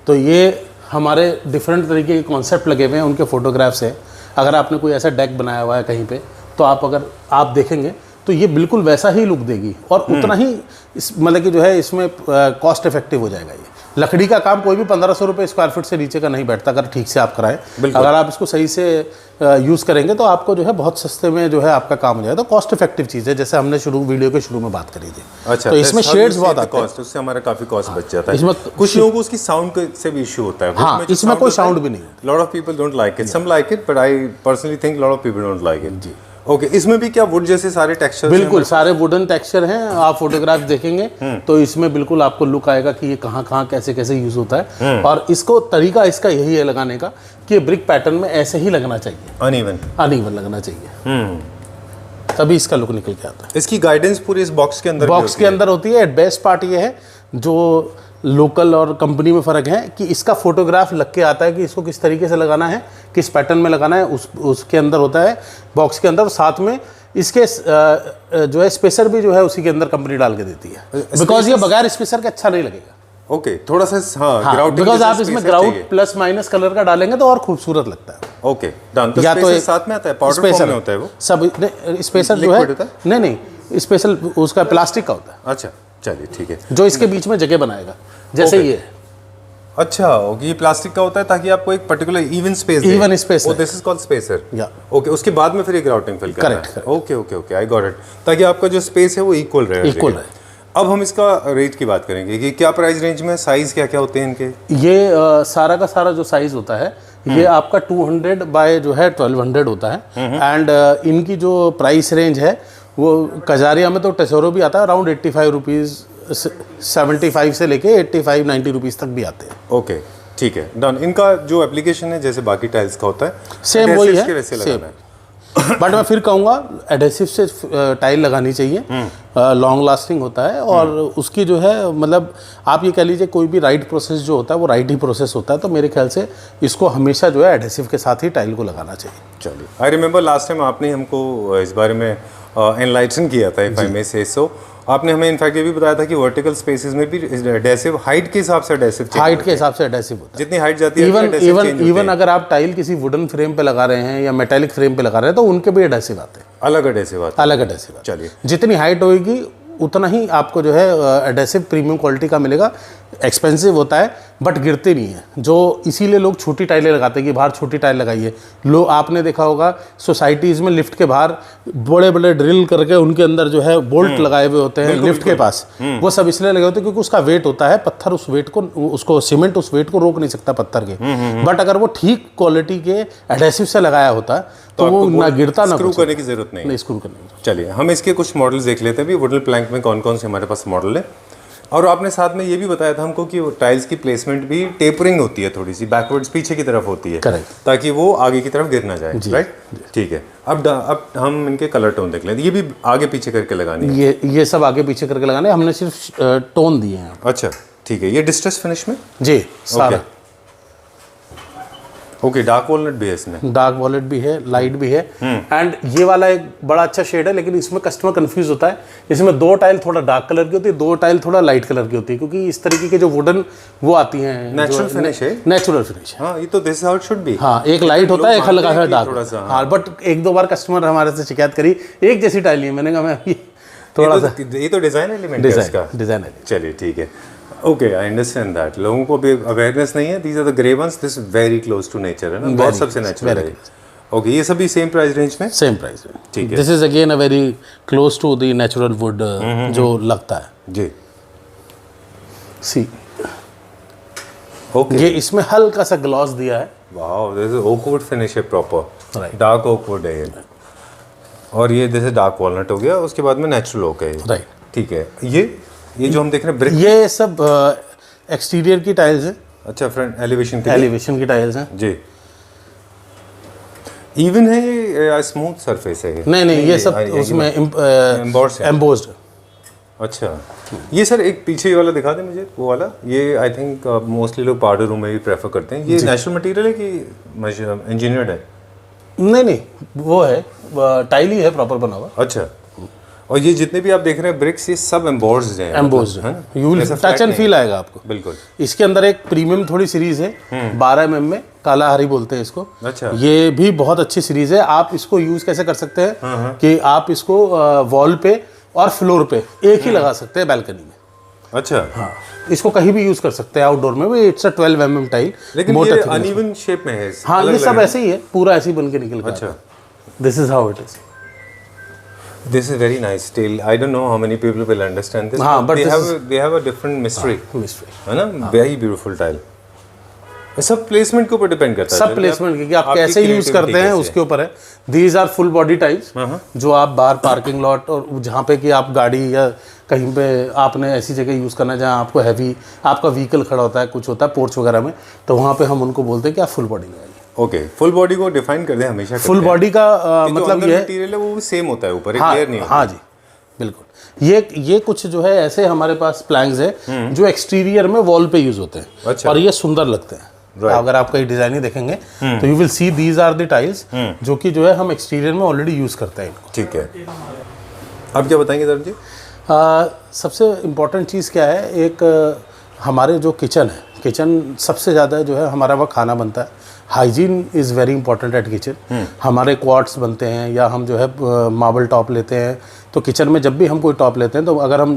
[SPEAKER 2] तो ये हमारे डिफरेंट तरीके के कॉन्सेप्ट लगे हुए हैं, उनके फोटोग्राफ्स हैं। अगर आपने कोई ऐसा डेक बनाया हुआ है कहीं पे, तो अगर आप देखेंगे तो ये बिल्कुल वैसा ही लुक देगी, और उतना ही मतलब कि जो है इसमें कॉस्ट इफेक्टिव हो जाएगा। ये लकड़ी का काम कोई भी 1500 रुपये स्क्वायर फीट से नीचे का नहीं बैठता, अगर ठीक से आप कराएं। अगर आप इसको सही से यूज़ करेंगे तो आपको जो है बहुत सस्ते में जो है आपका काम हो जाएगा, तो कॉस्ट इफेक्टिव चीज़ है, जैसे हमने वीडियो के शुरू में बात करी थी।
[SPEAKER 1] अच्छा,
[SPEAKER 2] तो इसमें शेड्स बहुत आते हैं,
[SPEAKER 1] उससे हमारा काफी कॉस्ट बच जाता है।
[SPEAKER 2] इसमें
[SPEAKER 1] कुछ लोगों को उसकी साउंड से भी इशू होता है।
[SPEAKER 2] हाँ, इसमें कोई साउंड भी नहीं होता।
[SPEAKER 1] Lot of people don't like it, some like it, but I personally think lot of people don't like it. जी, ओके, इसमें भी क्या वुड जैसे सारे टेक्सचर?
[SPEAKER 2] बिल्कुल सारे वुडन टेक्सचर हैं। आप फोटोग्राफ देखेंगे तो इसमें बिल्कुल आपको लुक आएगा कि ये कहाँ कहाँ कैसे कैसे यूज होता है, और इसको तरीका इसका यही है लगाने का कि ब्रिक पैटर्न में ऐसे ही लगना चाहिए, अनइवन लगना चाहिए, तभी इसका लुक निकल के आता है।
[SPEAKER 1] इसकी गाइडेंस पूरी इस बॉक्स के अंदर
[SPEAKER 2] होती है। बेस्ट पार्ट ये है, जो लोकल और कंपनी में फ़र्क है कि इसका फोटोग्राफ लग के आता है कि इसको किस तरीके से लगाना है, किस पैटर्न में लगाना है, उसके अंदर होता है बॉक्स के अंदर। साथ में इसके जो है स्पेसर भी जो है उसी के अंदर कंपनी डाल के देती है, बिकॉज ये बगैर स्पेसर के अच्छा नहीं लगेगा।
[SPEAKER 1] ओके, थोड़ा सा हाँ,
[SPEAKER 2] बिकॉज आप इसमें ग्राउट प्लस माइनस कलर का डालेंगे तो और खूबसूरत लगता है।
[SPEAKER 1] Okay, done. तो या तो साथ में आता है, पाउडर फॉर्म में होता है वो सब?
[SPEAKER 2] स्पेसर जो है नहीं, स्पेशल उसका प्लास्टिक का होता है।
[SPEAKER 1] अच्छा, चलिए ठीक है,
[SPEAKER 2] जो इसके बीच में जगह बनाएगा, जैसे ये।
[SPEAKER 1] अच्छा, ओके, ये प्लास्टिक का होता है ताकि आपको एक particular even space this is called spacer.
[SPEAKER 2] या
[SPEAKER 1] ओके, उसके बाद में फिर एक ग्राउटिंग फिल करना है। ओके, आई गॉट इट, ताकि आपका जो स्पेस है वो इक्वल रहे। अब हम इसका रेट की बात करेंगे कि क्या प्राइस रेंज में, साइज क्या क्या होते हैं इनके?
[SPEAKER 2] ये सारा का सारा जो साइज होता है ये आपका 200 बाय जो है 1200 होता है। एंड इनकी जो प्राइस रेंज है वो कजारिया में तो टेसोरो भी आता है अराउंड 85 रुपीज़, 75 से लेके 85-90 रुपीज़ तक भी आते हैं।
[SPEAKER 1] ओके, ठीक है, डन। इनका जो एप्लीकेशन है जैसे बाकी टाइल्स का होता है
[SPEAKER 2] सेम वही है,
[SPEAKER 1] सेम।
[SPEAKER 2] बट मैं फिर कहूँगा एडहेसिव से टाइल लगानी चाहिए, लॉन्ग लास्टिंग होता है, और उसकी जो है मतलब आप ये कह लीजिए कोई भी राइट प्रोसेस जो होता है वो राइट ही प्रोसेस होता है, तो मेरे ख्याल से इसको हमेशा जो है एडहेसिव के साथ ही टाइल को लगाना चाहिए।
[SPEAKER 1] चलिए, आई रिमेंबर लास्ट टाइम आपने हमको इस बारे में एनलाइटन किया था, इफ आई मे से सो, आपने हमें इनफैक्ट ये भी बताया था कि वर्टिकल स्पेसेस में भी एडेसिव हाइट के हिसाब से एडेसिव
[SPEAKER 2] हाइट के हिसाब से एडेसिव होता है।
[SPEAKER 1] जितनी हाइट जाती है
[SPEAKER 2] इवन अगर आप टाइल किसी वुडन फ्रेम पे लगा रहे हैं या मेटेलिक फ्रेम पे लगा रहे हैं तो उनके भी एडेसिव आते हैं,
[SPEAKER 1] अलग एडेसिव आते
[SPEAKER 2] अलग एडेसिव।
[SPEAKER 1] चलिए,
[SPEAKER 2] जितनी हाइट होगी उतना ही आपको जो है एडेसिव प्रीमियम क्वालिटी का मिलेगा। एक्सपेंसिव होता है बट गिरते नहीं है, जो इसीलिए लोग छोटी टाइलें लगाते हैं कि बाहर छोटी टाइल लगाइए। लोग आपने देखा होगा सोसाइटीज़ में लिफ्ट के बाहर बड़े बड़े ड्रिल करके उनके अंदर जो है बोल्ट लगाए हुए होते हैं लिफ्ट के पास। वो सब इसलिए लगे होते हैं क्योंकि उसका वेट होता है, पत्थर उस वेट को, उसको सीमेंट उस वेट को रोक नहीं सकता पत्थर के। बट अगर वो ठीक क्वालिटी के एडेसिव से लगाया होता तो वो ना गिरता ना
[SPEAKER 1] स्क्रू करने की जरूरत नहीं
[SPEAKER 2] स्क्रू करने की।
[SPEAKER 1] चलिए, हम इसके कुछ मॉडल्स देख लेते हैं भी वुडन प्लैंक में कौन कौन से हमारे पास मॉडल है। और आपने साथ में ये भी बताया था हमको कि टाइल्स की प्लेसमेंट भी टेपरिंग होती है, थोड़ी सी बैकवर्ड्स पीछे की तरफ होती है,
[SPEAKER 2] करेक्ट,
[SPEAKER 1] ताकि वो आगे की तरफ गिर ना जाए। राइट, ठीक है। अब हम इनके कलर टोन देख लेते हैं। ये भी आगे पीछे करके लगानी है?
[SPEAKER 2] ये सब आगे पीछे करके लगाने, हमने सिर्फ टोन दिए हैं।
[SPEAKER 1] अच्छा, ठीक है। ये डिस्ट्रेस फिनिश में
[SPEAKER 2] जी सारा।
[SPEAKER 1] ओके, डार्क वॉलनट भी है इसमें?
[SPEAKER 2] डार्क वॉलनट भी है, लाइट भी है। एंड ये वाला एक बड़ा अच्छा शेड है, लेकिन इसमें कस्टमर कंफ्यूज होता है। इसमें दो टाइल थोड़ा डार्क कलर की होती है, दो टाइल थोड़ा लाइट कलर की होती है, क्योंकि इस तरीके के जो वुडन वो आती हैं
[SPEAKER 1] नेचुरल फिनिश है।
[SPEAKER 2] नेचुरल फिनिश है,
[SPEAKER 1] हाँ, ये तो this how it should B.
[SPEAKER 2] हाँ, एक लाइट होता है, एक हल्का सा डार्क। हाँ, बट एक दो बार कस्टमर हमारे से शिकायत करी एक जैसी टाइल नहीं है। मैंने कहा मैं थोड़ा सा,
[SPEAKER 1] ये तो डिजाइन एलिमेंट है इसका।
[SPEAKER 2] डिजाइन है।
[SPEAKER 1] चलिए, ठीक है। Okay, I understand that. लोगों को भी अवेयरनेस नहीं है। These are the grey ones, this very close to nature है ना, बहुत सबसे नेचुरल है। ओके, ये सभी सेम प्राइस रेंज में?
[SPEAKER 2] सेम प्राइस रेंज,
[SPEAKER 1] ठीक है।
[SPEAKER 2] This is again a very close to the natural wood जो लगता है
[SPEAKER 1] जी।
[SPEAKER 2] सी
[SPEAKER 1] ओके,
[SPEAKER 2] ये इसमें हल्का सा ग्लॉस दिया है।
[SPEAKER 1] Wow, this is oak wood finish है proper,
[SPEAKER 2] right,
[SPEAKER 1] dark oak wood है ये। और ये जैसे डार्क वॉलनट हो गया, उसके बाद में नेचुरल ओक है,
[SPEAKER 2] राइट।
[SPEAKER 1] ठीक है। ये जो हम देख रहे हैं ब्रिक,
[SPEAKER 2] ये सब एक्सटीरियर की टाइल्स हैं।
[SPEAKER 1] अच्छा, फ्रंट एलिवेशन के
[SPEAKER 2] एलिवेशन की टाइल्स हैं
[SPEAKER 1] जी। इवन है ये, स्मूथ सरफेस है ये?
[SPEAKER 2] नहीं, ये सब उसमें एम्बोस्ड।
[SPEAKER 1] अच्छा, ये सर एक पीछे वाला दिखा दे मुझे, वो वाला। ये आई थिंक मोस्टली लोग पाउडर रूम में भी प्रेफर करते हैं। ये नेचुरल मटेरियल है कि इंजीनियर्ड है?
[SPEAKER 2] नहीं, वो है टाइल ही है, प्रॉपर बना हुआ।
[SPEAKER 1] अच्छा, और ये जितने भी आप देख रहे हैं ब्रिक्स, ये सब एम्बोस्ड हैं?
[SPEAKER 2] एम्बोस्ड है, you will touch and feel आएगा आपको।
[SPEAKER 1] बिल्कुल।
[SPEAKER 2] इसके अंदर एक प्रीमियम थोड़ी सीरीज है 12 mm में, काला हरी बोलते हैं इसको।
[SPEAKER 1] अच्छा,
[SPEAKER 2] ये भी बहुत अच्छी सीरीज है। आप इसको यूज कैसे कर सकते हैं कि आप इसको वॉल पे और फ्लोर पे एक ही लगा सकते हैं, बालकनी में।
[SPEAKER 1] अच्छा,
[SPEAKER 2] हाँ, इसको कहीं भी यूज कर सकते हैं आउटडोर में। इट्स अ 12 mm टाइल,
[SPEAKER 1] लेकिन ये अनइवन शेप में है।
[SPEAKER 2] हाँ, ये सब ऐसे ही है, पूरा ऐसे ही बन के निकल गया।
[SPEAKER 1] अच्छा,
[SPEAKER 2] this is how it is.
[SPEAKER 1] This is very nice still. I don't know how many people will understand this.
[SPEAKER 2] हाँ, but
[SPEAKER 1] they have a different mystery.
[SPEAKER 2] Mystery
[SPEAKER 1] है ना, very beautiful tile. सब प्लेसमेंट के ऊपर डिपेंड करता है।
[SPEAKER 2] सब प्लेसमेंट कि आप कैसे यूज करते हैं उसके ऊपर है। These are full body tiles, जो आप बाहर पार्किंग लॉट और जहाँ पे कि आप गाड़ी या कहीं पे आपने ऐसी जगह यूज़ करना है जहाँ आपको हैवी आपका व्हीकल खड़ा होता है, कुछ होता है पोर्च वगैरह में, तो वहाँ पे हम उनको बोलते हैं कि आप फुल बॉडी लगाइए।
[SPEAKER 1] ओके, फुल बॉडी को डिफाइन कर दें हमेशा।
[SPEAKER 2] फुल बॉडी का मतलब ये
[SPEAKER 1] मटेरियल है वो सेम होता है, ऊपर एक
[SPEAKER 2] हाँ,
[SPEAKER 1] लेयर नहीं होता।
[SPEAKER 2] हाँ जी, बिल्कुल। ये कुछ जो है ऐसे हमारे पास प्लैंक्स है जो एक्सटीरियर में वॉल पे यूज होते हैं।
[SPEAKER 1] अच्छा।
[SPEAKER 2] और ये सुंदर लगते हैं। अगर आप कहीं डिजाइनिंग देखेंगे तो you will see these are the tiles जो कि जो है हम एक्सटीरियर में ऑलरेडी यूज करते हैं इनको।
[SPEAKER 1] ठीक है, अब क्या बताएंगे सर जी?
[SPEAKER 2] सबसे इम्पोर्टेंट चीज़ क्या है, एक हमारे जो किचन है, किचन सबसे ज़्यादा जो है हमारा वह खाना बनता है। Hygiene is very important at kitchen. हमारे क्वार्ट्स बनते हैं या हम जो है मार्बल टॉप लेते हैं, तो किचन में जब भी हम कोई टॉप लेते हैं तो अगर हम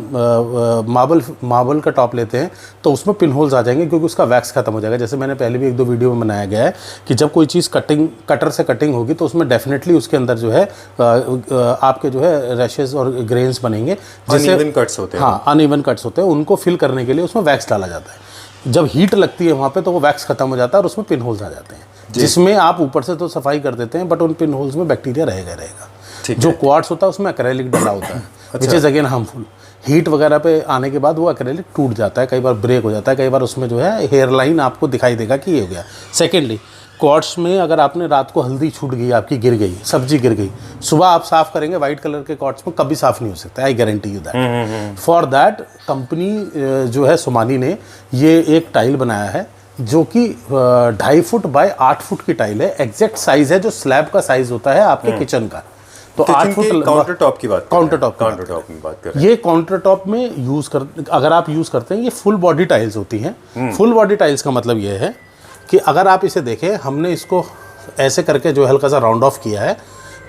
[SPEAKER 2] मार्बल का टॉप लेते हैं तो उसमें पिन होल्स आ जाएंगे, क्योंकि उसका वैक्स खत्म हो जाएगा। जैसे मैंने पहले भी एक दो वीडियो में बनाया गया है कि जब कोई चीज़ कटर से कटिंग होगी तो उसमें डेफिनेटली उसके अंदर जो है आपके जो है रैशेज और ग्रेन्स बनेंगे,
[SPEAKER 1] जैसे अनइवन कट्स होते हैं।
[SPEAKER 2] हाँ, अनइवन कट्स होते हैं, उनको फिल करने के लिए उसमें वैक्स डाला जाता है। जब हीट लगती है वहाँ पे तो वो वैक्स खत्म हो जाता है और उसमें पिन होल्स आ जाते हैं, जिसमें आप ऊपर से तो सफाई कर देते हैं बट उन पिन होल्स में बैक्टीरिया रहेगा। जो क्वार्ट्स होता है उसमें एक्रेलिक डला होता है, which is again harmful. Heat वगैरह पे आने के बाद वो एक्रेलिक टूट जाता है, कई बार ब्रेक हो जाता है, कई बार उसमें जो है हेयर लाइन आपको दिखाई देगा कि ये हो गया। सेकेंडली, क्वार्ट्स में अगर आपने रात को हल्दी छूट गई, आपकी गिर गई, सब्जी गिर गई, सुबह आप साफ़ करेंगे, वाइट कलर के क्वार्ट्स में कभी साफ़ नहीं हो सकता। I guarantee you that. For that company जो है सोमानी ने ये एक टाइल बनाया है जो कि 2.5 फुट बाय 8 फुट की टाइल है। एग्जैक्ट साइज़ है जो स्लैब का साइज़ होता है आपके किचन का। तो 8 फुट
[SPEAKER 1] काउंटर टॉप की बात
[SPEAKER 2] काउंटर टॉप
[SPEAKER 1] में बात कर रहे
[SPEAKER 2] ये काउंटर टॉप में अगर आप यूज़ करते हैं, ये फुल बॉडी टाइल्स होती हैं। फुल बॉडी टाइल्स का मतलब ये है कि अगर आप इसे देखें, हमने इसको ऐसे करके जो हल्का सा राउंड ऑफ किया है,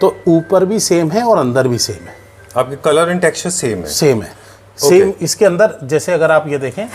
[SPEAKER 2] तो ऊपर भी सेम है और अंदर भी सेम है।
[SPEAKER 1] आपके कलर एंड टेक्सचर सेम है
[SPEAKER 2] सेम इसके अंदर, जैसे अगर आप ये देखें,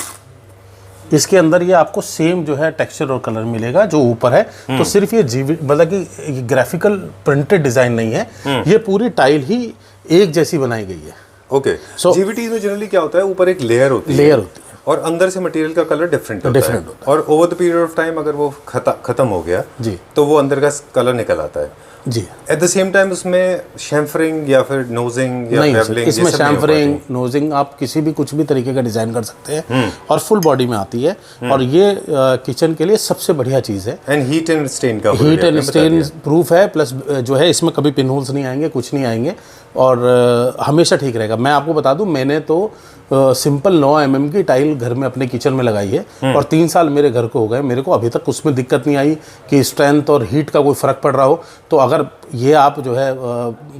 [SPEAKER 2] इसके अंदर ये आपको सेम जो है टेक्सचर और कलर मिलेगा जो ऊपर है। तो सिर्फ ये मतलब कि ग्राफिकल प्रिंटेड डिजाइन नहीं है, ये पूरी टाइल ही एक जैसी बनाई गई है।
[SPEAKER 1] ओके, जीवीटी में जनरली क्या होता है, ऊपर एक लेयर होती है और अंदर से मटेरियल का कलर डिफरेंट होता है और over the period of time अगर वो खत्म हो गया
[SPEAKER 2] जी,
[SPEAKER 1] तो वो अंदर का कलर निकल आता है
[SPEAKER 2] जी।
[SPEAKER 1] एट द सेम टाइम उसमें शैम्फरिंग या फिर नोजिंग या फेबलिंग,
[SPEAKER 2] इसमें शैम्फरिंग, नोजिंग, आप किसी भी कुछ भी तरीके का डिजाइन कर सकते हैं और फुल बॉडी में आती है। और ये किचन के लिए सबसे बढ़िया चीज़ है।
[SPEAKER 1] एंड हीट एंड स्टेन का
[SPEAKER 2] हीट एंड स्टेन प्रूफ है, प्लस जो है इसमें कभी पिन होल्स नहीं आएंगे, कुछ नहीं आएंगे और हमेशा ठीक रहेगा। मैं आपको बता दूं, मैंने तो सिंपल 9 mm की टाइल घर में अपने किचन में लगाई है और 3 साल मेरे घर को हो गए, मेरे को अभी तक उसमें दिक्कत नहीं आई कि स्ट्रेंथ और हीट का कोई फ़र्क पड़ रहा हो। तो अगर ये आप जो है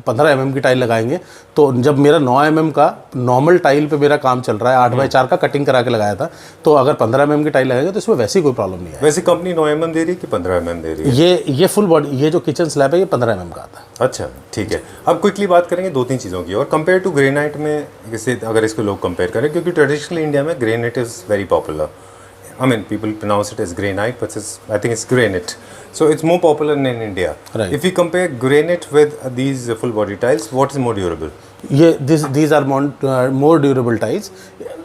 [SPEAKER 2] 15 mm की टाइल लगाएंगे, तो जब मेरा 9 mm का नॉर्मल टाइल पे मेरा काम चल रहा है, 8x4 का कटिंग करा के लगाया था, तो अगर 15 mm की टाइल लगाएंगे तो इसमें वैसे ही कोई प्रॉब्लम नहीं है।
[SPEAKER 1] वैसे कंपनी 9 mm दे रही है कि 15 mm दे रही है?
[SPEAKER 2] ये फुल बॉडी, ये जो किचन स्लैब है ये 15 mm का आता है।
[SPEAKER 1] अच्छा, ठीक है। अब क्विकली बात करेंगे 2-3 चीज़ों की। और कंपेयर टू ग्रेनाइट में, जैसे अगर इसको लोग कंपेयर करें, क्योंकि ट्रेडिशनली इंडिया में granite is very popular. I mean, people pronounce it as granite, but I think it's granite. So it's more popular in India.
[SPEAKER 2] Right.
[SPEAKER 1] If we compare granite with these full body tiles, what is more durable?
[SPEAKER 2] these are more durable tiles.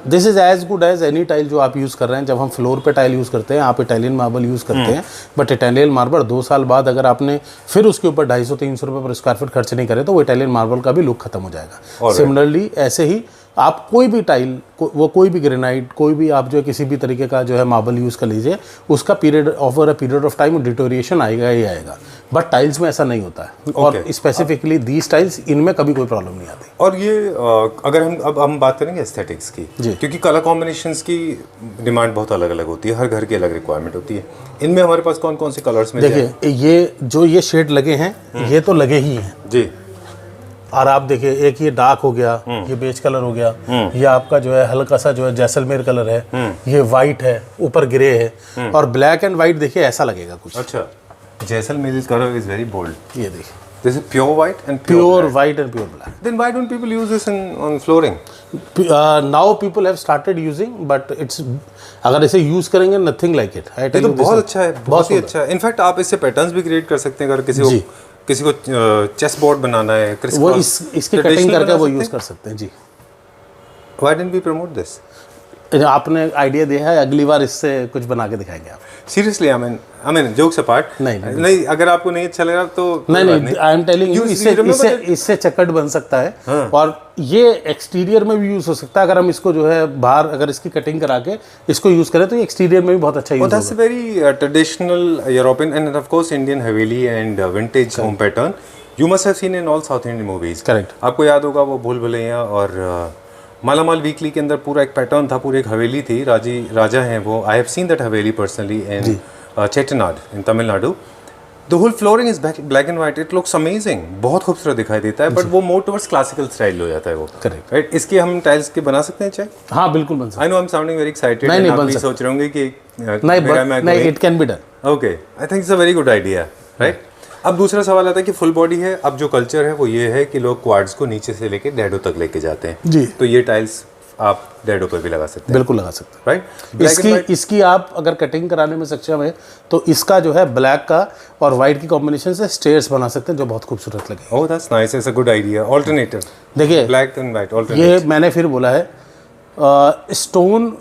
[SPEAKER 2] This is as good as any tile जो आप यूज़ कर रहे हैं। जब हम फ्लोर पे टाइल यूज़ करते हैं, आप इटालियन मार्बल यूज़ करते हैं, बट इटालियन मार्बल 2 साल बाद अगर आपने फिर उसके ऊपर 250-300 रुपये पर स्क्वायर फीट खर्च नहीं करे, तो वो इटालियन मार्बल का भी लुक खत्म हो जाएगा। सिमिलरली ऐसे ही आप कोई भी टाइल, वो कोई भी ग्रेनाइट, कोई भी आप जो किसी भी तरीके का जो है मार्बल यूज़ कर लीजिए, उसका over a period of time deterioration आएगा ही आएगा। बट टाइल्स में ऐसा नहीं होता है। और स्पेसिफिकली दीज टाइल्स, इनमें कभी कोई प्रॉब्लम नहीं आती।
[SPEAKER 1] और ये अगर हम बात करेंगे एस्थेटिक्स की, क्योंकि कलर कॉम्बिनेशंस की डिमांड बहुत अलग अलग होती है, हर घर की अलग रिक्वायरमेंट होती है। इनमें हमारे पास कौन कौन से कलर्स में?
[SPEAKER 2] देखिए, ये शेड लगे हैं, ये तो लगे ही हैं
[SPEAKER 1] जी।
[SPEAKER 2] और आप देखिए, एक ये डार्क हो गया, ये बेज कलर हो गया, ये आपका जो है हल्का सा जो है जैसलमेर कलर है, ये वाइट है, ऊपर ग्रे है, और ब्लैक एंड वाइट देखिए ऐसा लगेगा कुछ।
[SPEAKER 1] अच्छा, Jaisalmer colour is very bold.
[SPEAKER 2] ये देखिए,
[SPEAKER 1] this is pure white and
[SPEAKER 2] pure white and pure black.
[SPEAKER 1] Then why don't people use this on flooring?
[SPEAKER 2] Now people have started using, but it's, अगर इसे यूज करेंगे, नथिंग लाइक इट।
[SPEAKER 1] ये तो बहुत अच्छा है, बहुत ही अच्छा है। इनफैक्ट आप इससे पैटर्न्स भी क्रिएट कर सकते हैं। अगर किसी को चेस बोर्ड बनाना है,
[SPEAKER 2] वो इसकी कटिंग करके वो यूज कर सकते हैं जी।
[SPEAKER 1] Why didn't we promote this?
[SPEAKER 2] आपने आइडिया दिया है, अगली बार इससे कुछ बना के दिखाएंगे आप।
[SPEAKER 1] Seriously, I mean jokes apart, नहीं अगर आपको नहीं अच्छा लगा तो
[SPEAKER 2] नहीं, आई एम टेलिंग यू, इससे चक्कट बन सकता है। हाँ। और ये एक्सटीरियर में भी यूज हो सकता है। अगर हम इसको जो है बाहर, अगर इसकी कटिंग करा के इसको यूज करें, तो ये एक्सटीरियर में भी बहुत अच्छा यूज होगा।
[SPEAKER 1] That's very traditional European and of course Indian haveli and vintage home pattern you must have seen in all South Indian movies.
[SPEAKER 2] Correct.
[SPEAKER 1] आपको याद होगा वो भूल भुलैया और मालामाल वीकली के अंदर पूरा एक पैटर्न था, पूरी एक हवेली थी, राजा हैं वो। I have seen that haveli personally in Chettinad in Tamil Nadu. The whole flooring is black and white, it looks amazing, बहुत खूबसूरत दिखाई देता है, बट वो मोर टुवर्ड्स क्लासिकल स्टाइल हो जाता है वो।
[SPEAKER 2] Correct,
[SPEAKER 1] right. इसके हम टाइल्स के बना सकते हैं चाहे?
[SPEAKER 2] हाँ, बिल्कुल बन सकते हैं।
[SPEAKER 1] I know I am sounding very excited,
[SPEAKER 2] नहीं,
[SPEAKER 1] आप भी सोच रहे होंगे कि
[SPEAKER 2] नहीं, it can be done.
[SPEAKER 1] Okay, I think it's a very good idea, right. अब दूसरा सवाल आता है कि फुल बॉडी है, अब जो कल्चर है वो ये है कि लोग क्वाड्स को नीचे से लेके डैडो तक लेके जाते हैं
[SPEAKER 2] जी।
[SPEAKER 1] तो ये टाइल्स आप डैडो पर भी लगा सकते हैं।
[SPEAKER 2] बिल्कुल लगा सकते हैं,
[SPEAKER 1] राइट।
[SPEAKER 2] इसकी आप अगर कटिंग कराने में सक्षम है, तो इसका जो है ब्लैक का और वाइट की कॉम्बिनेशन से स्टेयर्स बना सकते हैं, जो बहुत खूबसूरत लगे।
[SPEAKER 1] Oh, that's nice, it's a good idea. Alternative,
[SPEAKER 2] देखिए,
[SPEAKER 1] ब्लैक एंड वाइट ऑल्टरनेटिव।
[SPEAKER 2] ये मैंने फिर बोला है, स्टोन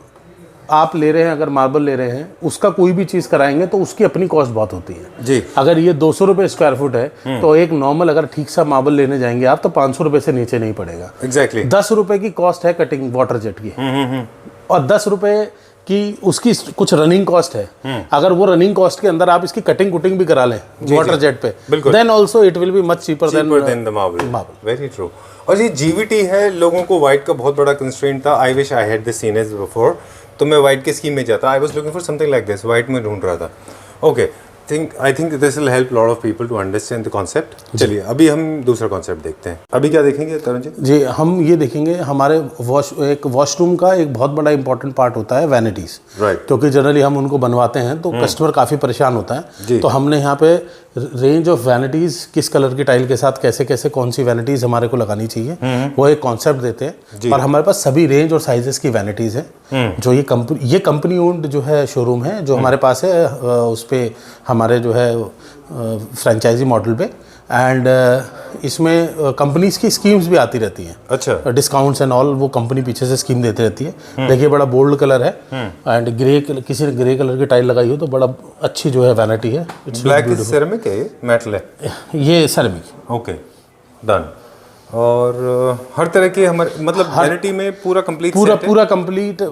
[SPEAKER 2] आप ले रहे हैं, अगर मार्बल ले रहे हैं, उसका कोई भी चीज़ कराएंगे तो उसकी अपनी कॉस्ट बहुत होती है
[SPEAKER 1] जी।
[SPEAKER 2] अगर ये 200 रुपये स्क्वायर फुट है, तो एक नॉर्मल अगर ठीक सा मार्बल लेने जाएंगे आप, तो 500 रुपये से नीचे नहीं पड़ेगा।
[SPEAKER 1] एग्जैक्टली।
[SPEAKER 2] 10 रुपये की कॉस्ट है कटिंग वाटर जेट की, और 10 रुपये की उसकी कुछ रनिंग कॉस्ट है। अगर वो रनिंग कॉस्ट के अंदर आप इसकी कटिंग कुटिंग भी करा लें वाटर जेट पे, then also it will be much cheaper than
[SPEAKER 1] the marble. Very true. और ये जीवीटी है, लोगों को व्हाइट का बहुत बड़ा कंस्ट्रेंट था। I wish I had this scene as before, तो मैं व्हाइट के स्कीम में जाता। I was looking for something like this, white में ढूंढ रहा था। Okay, I think this will help lot of people to understand the concept. चलिए अभी हम दूसरा कॉन्सेप्ट देखते हैं। अभी क्या देखेंगे तरुण जी?
[SPEAKER 2] जी, हम ये देखेंगे हमारे वॉशरूम का एक बहुत बड़ा इंपॉर्टेंट पार्ट होता है वैनिटीज़,
[SPEAKER 1] राइट।
[SPEAKER 2] क्योंकि जनरली हम उनको बनवाते हैं तो कस्टमर काफ़ी परेशान होता
[SPEAKER 1] जी।
[SPEAKER 2] है। तो हमने यहाँ पे रेंज ऑफ वैनिटीज़, किस कलर की टाइल के साथ कैसे कैसे कौन सी वैनिटीज़ हमारे को लगानी चाहिए, वो एक कॉन्सेप्ट देते हैं। और हमारे पास सभी रेंज और साइजेस की वैनिटीज़ हैं। जो ये कंपनी ओन्ड जो है शोरूम है जो हमारे पास है, उस पर हमारे जो है फ्रेंचाइजी मॉडल पे, एंड इसमें कंपनीज की स्कीम्स भी आती रहती हैं।
[SPEAKER 1] अच्छा।
[SPEAKER 2] डिस्काउंट्स एंड ऑल, वो कंपनी पीछे से स्कीम देती रहती है। देखिए बड़ा बोल्ड कलर है, एंड किसी ने ग्रे कलर की टाइल लगाई हो तो बड़ा अच्छी जो है वैनिटी है।
[SPEAKER 1] ब्लैक इज सेरेमिक है, मेटल है?
[SPEAKER 2] ये सेरेमिक।
[SPEAKER 1] Okay, done. और हर तरह के हमारे मतलब वैनिटी में पूरा कंप्लीट
[SPEAKER 2] पूरा कंप्लीट।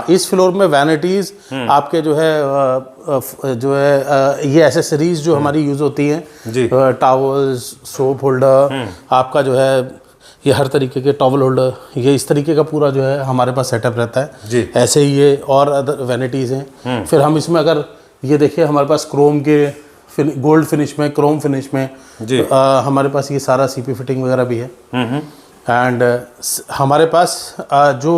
[SPEAKER 2] इस फ्लोर में वैनिटीज आपके जो है ये एसेसरीज जो हमारी यूज होती हैं, टॉवल्स, सोप होल्डर, आपका जो है ये हर तरीके के टॉवल होल्डर, ये इस तरीके का पूरा जो है हमारे पास सेटअप रहता है
[SPEAKER 1] जी।
[SPEAKER 2] ऐसे ही ये और अदर वैनिटीज़ हैं। फिर हम इसमें अगर ये देखिए हमारे पास क्रोम के गोल्ड फिनिश में, क्रोम फिनिश में हमारे पास ये सारा सीपी फिटिंग वगैरह भी है। एंड हमारे पास जो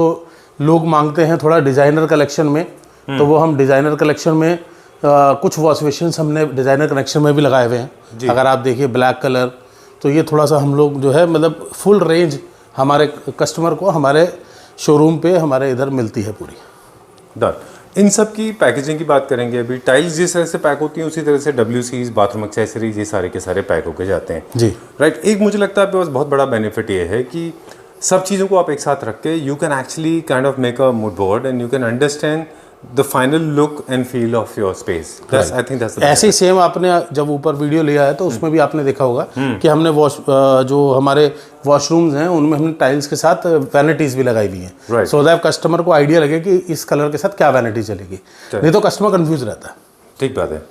[SPEAKER 2] लोग मांगते हैं थोड़ा डिज़ाइनर कलेक्शन में, तो वो हम डिज़ाइनर कलेक्शन में कुछ वॉश बेसिन्स हमने डिज़ाइनर कलेक्शन में भी लगाए हुए हैं। अगर आप देखिए ब्लैक कलर, तो ये थोड़ा सा हम लोग जो है मतलब फुल रेंज हमारे कस्टमर को हमारे शोरूम पे हमारे इधर मिलती है पूरी।
[SPEAKER 1] डन। इन सब की पैकेजिंग की बात करेंगे अभी। टाइल्स जिस तरह से पैक होती हैं उसी तरह से WCs, बाथरूम एक्सेसरीज, ये सारे के सारे पैक होकर जाते हैं
[SPEAKER 2] जी,
[SPEAKER 1] राइट। एक मुझे लगता है आपके पास बहुत बड़ा बेनिफिट ये है कि सब चीज़ों को आप एक साथ रख के you can actually kind of make a mood board and you can understand the final look and feel of your space. I think that's
[SPEAKER 2] ऐसे ही सेम आपने जब ऊपर वीडियो लिया है तो उसमें भी आपने देखा होगा कि हमने जो हमारे वॉशरूम्स हैं उनमें हमने टाइल्स के साथ वैनिटीज भी लगाई हुई हैं, सो दैट कस्टमर को आइडिया लगे कि इस कलर के साथ क्या वैनिटी चलेगी, नहीं तो कस्टमर कंफ्यूज रहता है।
[SPEAKER 1] ठीक बात है।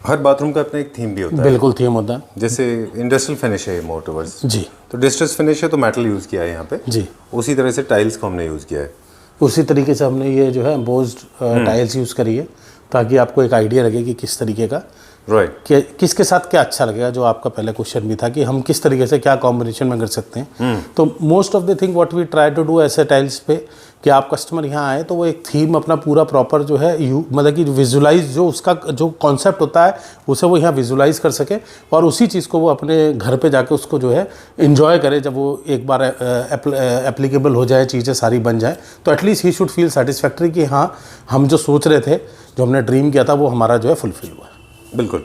[SPEAKER 1] हर बाथरूम का अपना एक थीम भी होता है।
[SPEAKER 2] बिल्कुल थीम होता है।
[SPEAKER 1] जैसे इंडस्ट्रियल फिनिश है मोर टुवर्ड्स
[SPEAKER 2] जी,
[SPEAKER 1] तो डिस्ट्रेस फिनिश है तो मेटल यूज़ किया है यहाँ पे
[SPEAKER 2] जी।
[SPEAKER 1] उसी तरह से टाइल्स को हमने यूज़ किया है।
[SPEAKER 2] उसी तरीके से हमने ये जो है एम्बोस्ड टाइल्स यूज़ करी है ताकि आपको एक आइडिया लगे कि किस तरीके का कि किसके साथ क्या अच्छा लगेगा। जो आपका पहले क्वेश्चन भी था कि हम किस तरीके से क्या कॉम्बिनेशन में कर सकते हैं, तो most of the thing what we try to do ऐसे टाइल्स पे कि आप कस्टमर यहाँ आए तो वो एक थीम अपना पूरा प्रॉपर जो है मतलब कि विजुलाइज जो उसका जो कॉन्सेप्ट होता है उसे वो यहाँ विजुलाइज कर सके और उसी चीज़ को वो अपने घर पे जाके उसको जो है इन्जॉय करे। जब वो एक बार एप्लीकेबल हो जाए, चीज़ें सारी बन जाए, तो at least he should feel satisfactory कि हाँ हम जो सोच रहे थे, जो हमने ड्रीम किया था, वो हमारा जो है फुलफिल हुआ।
[SPEAKER 1] बिल्कुल।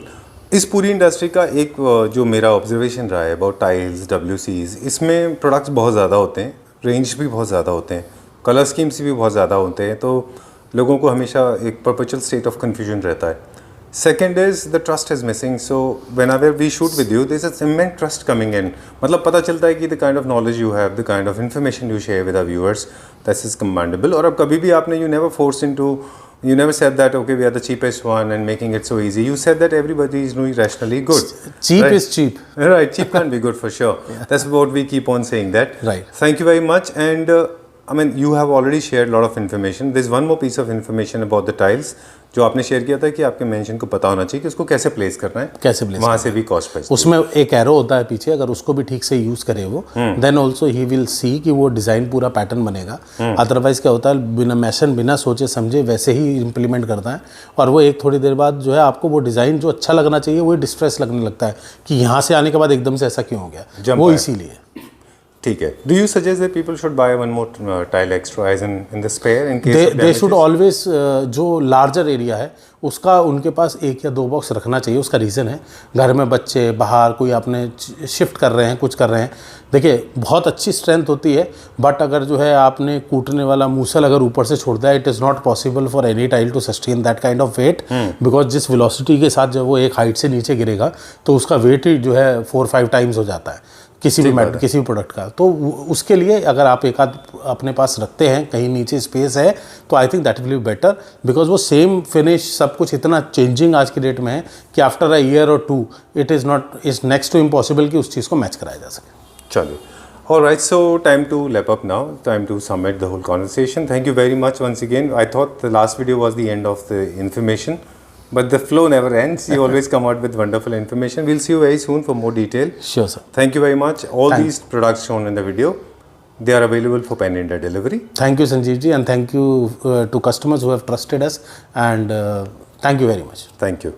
[SPEAKER 1] इस पूरी इंडस्ट्री का एक जो मेरा ऑब्जर्वेशन रहा है अबाउट टाइल्स, WCs, इसमें प्रोडक्ट्स बहुत ज़्यादा होते हैं, रेंज भी बहुत ज़्यादा होते हैं, कलर स्कीम्स भी बहुत ज़्यादा होते हैं, तो लोगों को हमेशा एक परपेचुअल स्टेट ऑफ कन्फ्यूजन रहता है। Second is the trust is missing, so whenever we shoot with you this is immense trust coming in. मतलब पता चलता है कि the kind of knowledge you have, the kind of information you share with our viewers, that is commendable. और अब कभी भी आपने you never force into, you never said that okay we are the cheapest one and making it so easy. You said that everybody is doing rationally good.
[SPEAKER 2] Cheap
[SPEAKER 1] right?
[SPEAKER 2] is cheap.
[SPEAKER 1] Right, cheap can't be good for sure. Yeah. That's what we keep on saying that.
[SPEAKER 2] Right.
[SPEAKER 1] Thank you very much. And I mean you have already shared a lot of information. There's one more piece of information about the tiles जो आपने शेयर किया था कि आपके मेंशन को पता होना चाहिए कि उसको कैसे प्लेस करना है,
[SPEAKER 2] कैसे प्लेस
[SPEAKER 1] वहाँ से भी कॉस्ट बचती है।
[SPEAKER 2] उसमें एक एरो होता है पीछे, अगर उसको भी ठीक से यूज़ करे वो, then also he will see कि वो डिज़ाइन पूरा पैटर्न बनेगा। अदरवाइज क्या होता है, बिना मैसन बिना सोचे समझे वैसे ही इम्प्लीमेंट करता है और वो एक थोड़ी देर बाद जो है आपको वो डिज़ाइन जो अच्छा लगना चाहिए वही डिस्ट्रेस लगने लगता है कि यहाँ से आने के बाद एकदम से ऐसा क्यों हो गया, वो इसीलिए।
[SPEAKER 1] ठीक है। Do you suggest that people should buy one more tile extra as in the spare in case of damages?
[SPEAKER 2] They should always जो लार्जर एरिया है उसका उनके पास 1 या 2 बॉक्स रखना चाहिए। उसका रीज़न है घर में बच्चे, बाहर कोई आपने शिफ्ट कर रहे हैं, कुछ कर रहे हैं, देखिए बहुत अच्छी स्ट्रेंथ होती है, बट अगर जो है आपने कूटने वाला मूसल अगर ऊपर से छोड़ दिया, it is not possible for any tile to sustain that kind of weight, because जिस वेलोसिटी के साथ जब वो एक हाइट से नीचे गिरेगा तो उसका वेट ही जो है 4-5 टाइम्स हो जाता है किसी भी प्रोडक्ट का। तो उसके लिए अगर आप एक आध अपने पास रखते हैं, कहीं नीचे स्पेस है, तो I think that will be better, because वो सेम फिनिश सब कुछ इतना चेंजिंग आज की डेट में है कि आफ्टर अ ईयर और 2 it is next to impossible कि उस चीज़ को मैच कराया जा सके।
[SPEAKER 1] चलिए, alright, so time to wrap up now, time to summate the whole conversation. Thank you very much once again. I thought the last video was the end of the information, But the flow never ends. You always come out with wonderful information. We'll see you very soon for more detail.
[SPEAKER 2] Sure, sir.
[SPEAKER 1] Thank you very much. All these products shown in the video, they are available for Pan India delivery.
[SPEAKER 2] Thank you, Sanjeev ji, and thank you to customers who have trusted us, and thank you very much.
[SPEAKER 1] Thank you.